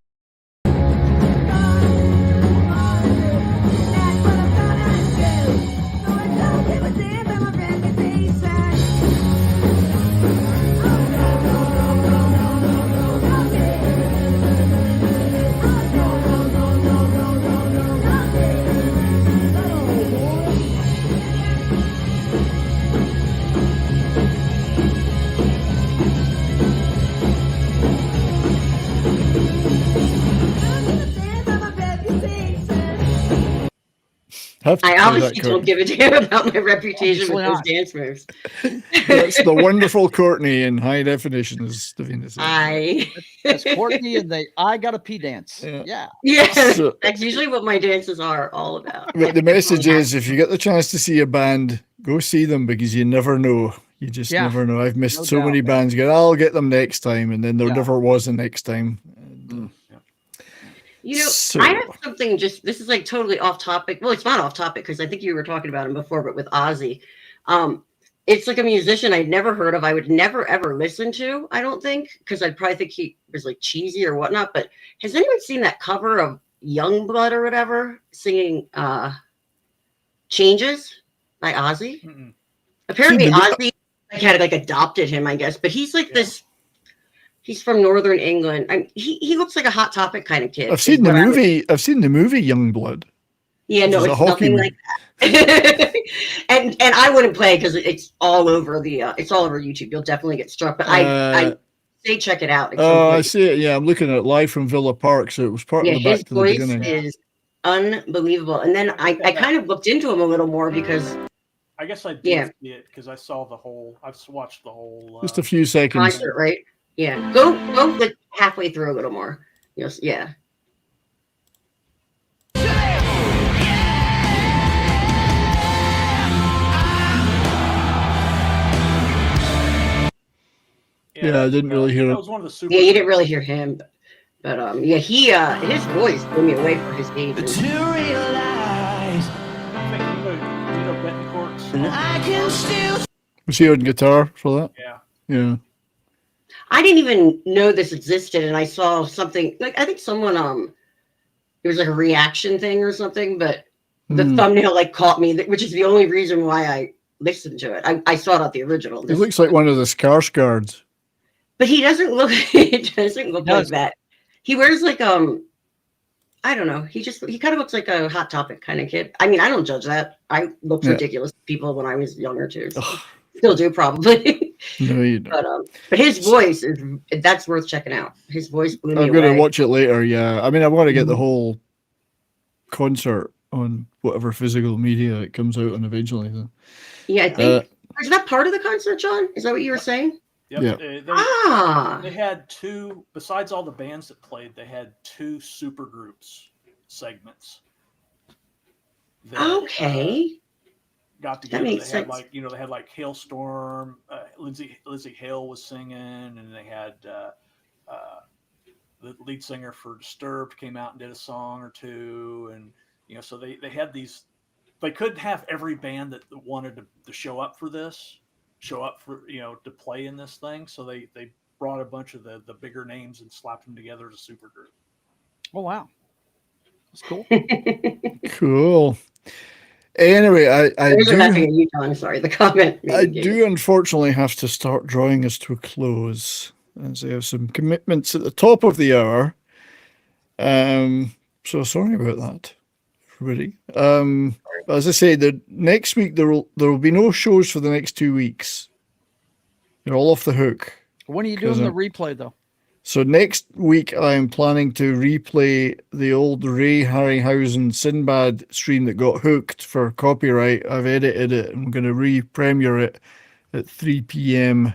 I obviously don't give a damn about my reputation with those dance moves. That's the wonderful Courtney in high definition, as Davina says. That's Courtney and I got a pee dance. Yeah. So- That's usually what my dances are all about. But the message is, if you get the chance to see a band, go see them, because you never know. You just never know. I've missed so many bands. I'll get them next time, and then there never was a next time. I have something this is like totally off topic. Well, it's not off topic because I think you were talking about him before, but with Ozzy. It's like a musician I'd never heard of. I would never, ever listen to, I don't think, because I'd probably think he was like cheesy or whatnot. But has anyone seen that cover of Youngblood or whatever singing Changes by Ozzy? Mm-mm. Apparently Ozzy had adopted him, I guess. But he's like this. He's from Northern England. He looks like a Hot Topic kind of kid. I've seen the movie. I've seen the movie Youngblood. Yeah, no, it's nothing like that. and I wouldn't play because it's all over it's all over YouTube. You'll definitely get struck. But I say check it out. Oh, I see it. Yeah, I'm looking at it live from Villa Park, so it was part of the back his to the voice beginning. is unbelievable. And then I kind of looked into him a little more because I guess I did Yeah. see it because I saw the whole. I've watched the whole. Just a few seconds. concert, right? Yeah. Go like halfway through a little more. Yes. Yeah. Yeah, I didn't really hear That it. was one of the super. Yeah, you didn't really hear him, but yeah, he his voice blew me away for his age. Was he on guitar for that? Yeah. Yeah. I didn't even know this existed, and I saw something like I think someone it was like a reaction thing or something, but the thumbnail like caught me, which is the only reason why I listened to it. I saw not the original. He looks like one of the Skarsgårds. But he doesn't look. He doesn't look like that. He wears like I don't know. He kind of looks like a Hot Topic kind of kid. I mean, I don't judge that. I looked ridiculous to people when I was younger too. So. Still do probably. No, you don't. But his voice that's worth checking out. His voice blew me away. I'm going to watch it later. Yeah, I mean, I want to get the whole concert on whatever physical media it comes out on eventually. So. Yeah, I think is that part of the concert, John? Is that what you were saying? Yep. Yeah. They had two. Besides all the bands that played, they had two super groups segments. Okay. Got together. That makes They had sense. they had like Hailstorm. Lindsay Hale was singing, and they had the lead singer for Disturbed came out and did a song or two, and so they had these. They couldn't have every band that wanted to show up for this, to play in this thing. So they brought a bunch of the bigger names and slapped them together as a super group. Oh wow, that's cool. Cool. Anyway, I do. Laughing at you, John. Sorry, the comment. I do unfortunately have to start drawing us to a close, as I have some commitments at the top of the hour. So sorry about that, everybody. As I say, next week there will be no shows for the next 2 weeks. You're all off the hook. When are you doing the replay though? So next week I'm planning to replay the old Ray Harryhausen Sinbad stream that got hooked for copyright. I've edited it. I'm going to re-premiere it at 3 p.m.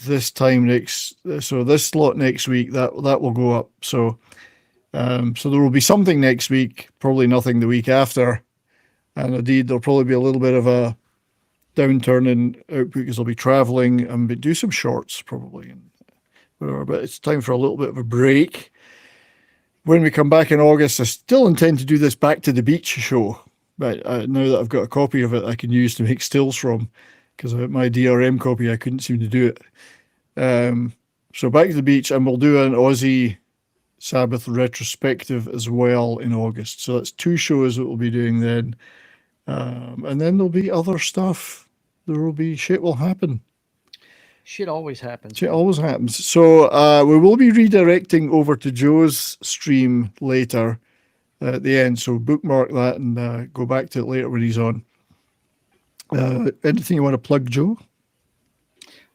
this time so this slot next week that will go up. So so there will be something next week, probably nothing the week after. And indeed there'll probably be a little bit of a downturn in output because I'll be traveling and do some shorts probably. And whatever, but it's time for a little bit of a break. When we come back in August, I still intend to do this Back to the Beach show, but now that I've got a copy of it I can use to make stills from, because my DRM copy I couldn't seem to do it. So Back to the Beach, and we'll do an Ozzy Sabbath retrospective as well in August. So that's 2 shows that we'll be doing then, and then there'll be other stuff. There will be shit will happen. Shit always happens. Shit always happens. So we will be redirecting over to Joe's stream later at the end. So bookmark that and go back to it later when he's on. Anything you want to plug, Joe?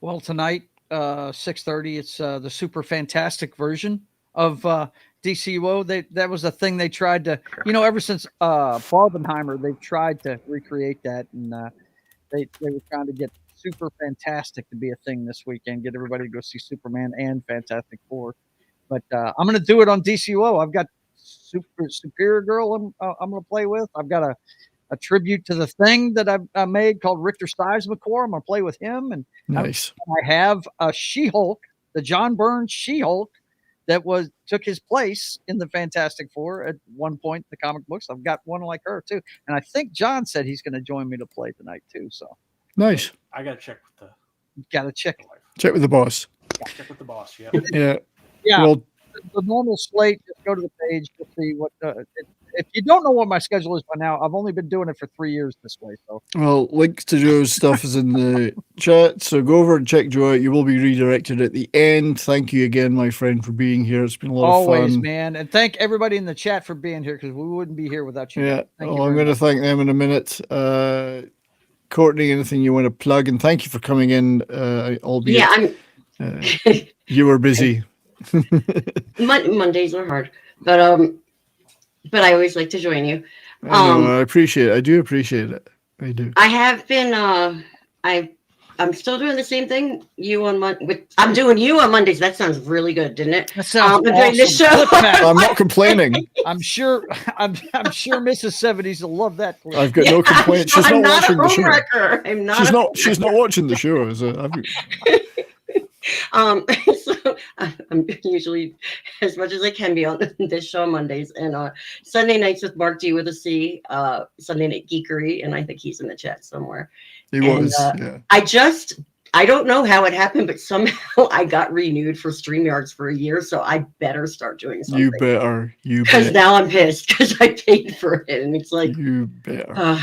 Well, tonight, 6:30, it's the super fantastic version of DCUO. That was a thing they tried to, ever since Barbenheimer, they've tried to recreate that, and they were trying to get Super Fantastic to be a thing this weekend. Get everybody to go see Superman and Fantastic Four. But I'm going to do it on DCUO. I've got Superior Girl I'm going to play with. I've got a tribute to the Thing that I made called Richter Stives McCore. I'm going to play with him. And nice. I have a She-Hulk, the John Byrne She-Hulk that took his place in the Fantastic Four at one point in the comic books. I've got one like her too. And I think John said he's going to join me to play tonight too. So nice. I got to check with Check with the boss. Check with the boss. Yeah. Yeah. Well, the normal slate. Just go to the page to see what. If you don't know what my schedule is by now, I've only been doing it for 3 years this way. So. Well, links to Joe's stuff is in the chat, so go over and check Joe out. You will be redirected at the end. Thank you again, my friend, for being here. It's been a lot of fun. Always, man, and thank everybody in the chat for being here because we wouldn't be here without you. Yeah. Well, I'm going to thank them in a minute. Courtney, anything you want to plug? And thank you for coming in. Albeit, you were busy. Mondays are hard, but but I always like to join you. I know, I appreciate it. I do appreciate it. I do. I have been. I'm still doing the same thing. I'm doing you on Mondays. That sounds really good, didn't it? That sounds I'm doing this show. I'm not complaining. I'm sure Mrs. 70s will love that clip. I've got no complaints. She's I'm not not watching the show. homewrecker. I'm not. She's not watching the show. So I'm usually as much as I can be on this show on Mondays and Sunday nights with Mark D with a C, Sunday Night Geekery, and I think he's in the chat somewhere. He was. Yeah. I don't know how it happened, but somehow I got renewed for StreamYards for a year, so I better start doing something. You better. Because now I'm pissed because I paid for it, and it's like you better.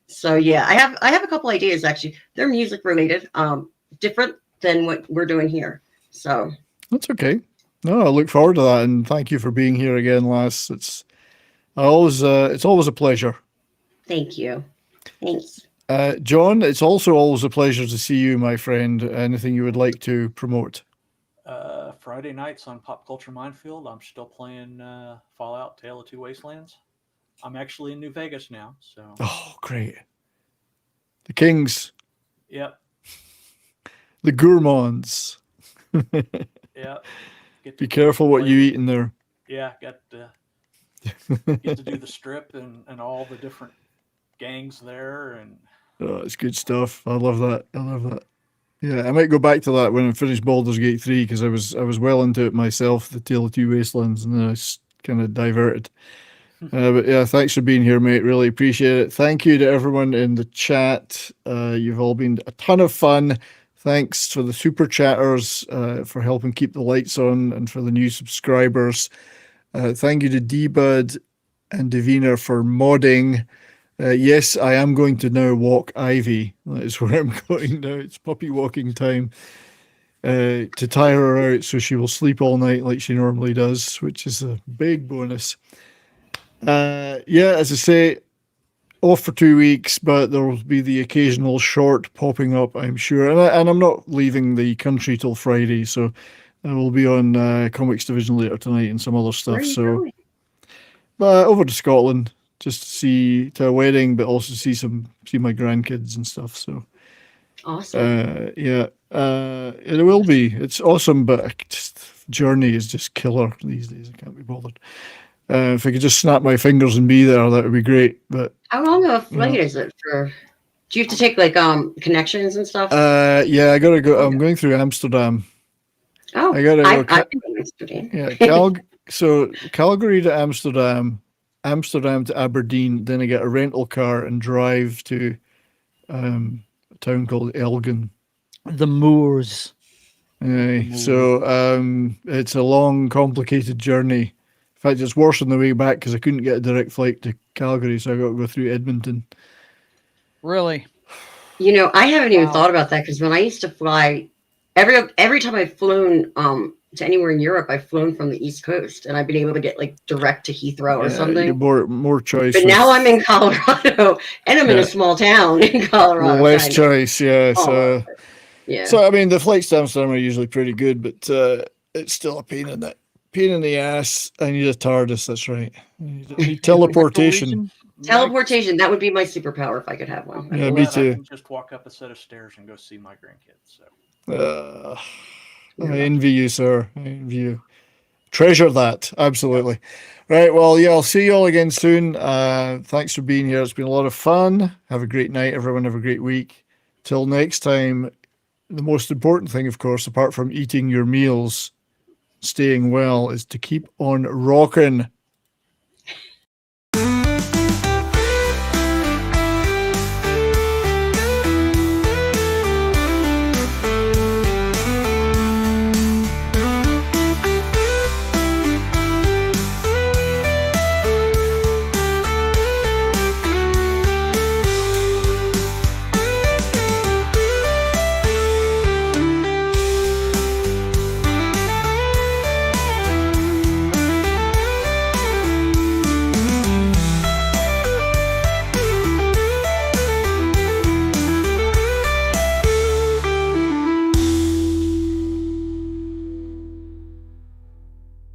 So yeah, I have a couple ideas actually. They're music related, different than what we're doing here. So that's okay. No, I look forward to that, and thank you for being here again, Lass. It's always a pleasure. Thank you. Thanks. John, it's also always a pleasure to see you, my friend. Anything you would like to promote? Friday nights on Pop Culture Minefield, I'm still playing Fallout: Tale of Two Wastelands. I'm actually in New Vegas now, so. Oh, great! The Kings. Yep. The gourmands. Yep. Be careful what you eat in there. Yeah, get to do the strip and all the different gangs there, and oh, it's good stuff. I love that. Yeah, I might go back to that when I finish Baldur's Gate 3 because I was well into it myself, the Tale of Two Wastelands, and then I kind of diverted. But yeah, thanks for being here, mate. Really appreciate it. Thank you to everyone in the chat. You've all been a ton of fun. Thanks for the super chatters for helping keep the lights on, and for the new subscribers. Thank you to D-Bud and Davina for modding. Yes, I am going to now walk Ivy. That is where I'm going now. It's puppy walking time to tire her out so she will sleep all night like she normally does, which is a big bonus. Yeah, as I say, off for 2 weeks, but there will be the occasional short popping up, I'm sure. And I'm not leaving the country till Friday, so I will be on Comics Division later tonight and some other stuff. So over to Scotland just to a wedding, but also see my grandkids and stuff. So awesome. Yeah, it will be. It's awesome, but journey is just killer these days. I can't be bothered. If I could just snap my fingers and be there, that would be great. But how long of a flight is it for? Do you have to take like connections and stuff? Yeah, I gotta go. I'm going through Amsterdam. Oh, I gotta go. I've been to Amsterdam. Yeah, so Calgary to Amsterdam, Amsterdam to Aberdeen. Then I get a rental car and drive to a town called Elgin. The Moors. So it's a long, complicated journey. In fact, it's worse on the way back because I couldn't get a direct flight to Calgary, so I got to go through Edmonton. Really? You know, I haven't even thought about that because when I used to fly, every time I've flown to anywhere in Europe, I've flown from the East Coast, and I've been able to get like direct to Heathrow or something. More choice. But now I'm in Colorado, and I'm in a small town in Colorado. Less choice, yeah. So, yeah. So I mean, the flights to Amsterdam are usually pretty good, but it's still a pain in the ass. I need a TARDIS. That's right. I need teleportation. Teleportation. That would be my superpower if I could have one. Yeah, me too. I can just walk up a set of stairs and go see my grandkids. So. I envy you, sir. I envy you. Treasure that. Absolutely. Right. Well, yeah, I'll see you all again soon. Thanks for being here. It's been a lot of fun. Have a great night, everyone. Have a great week. Till next time, the most important thing, of course, apart from eating your meals, staying well, is to keep on rocking.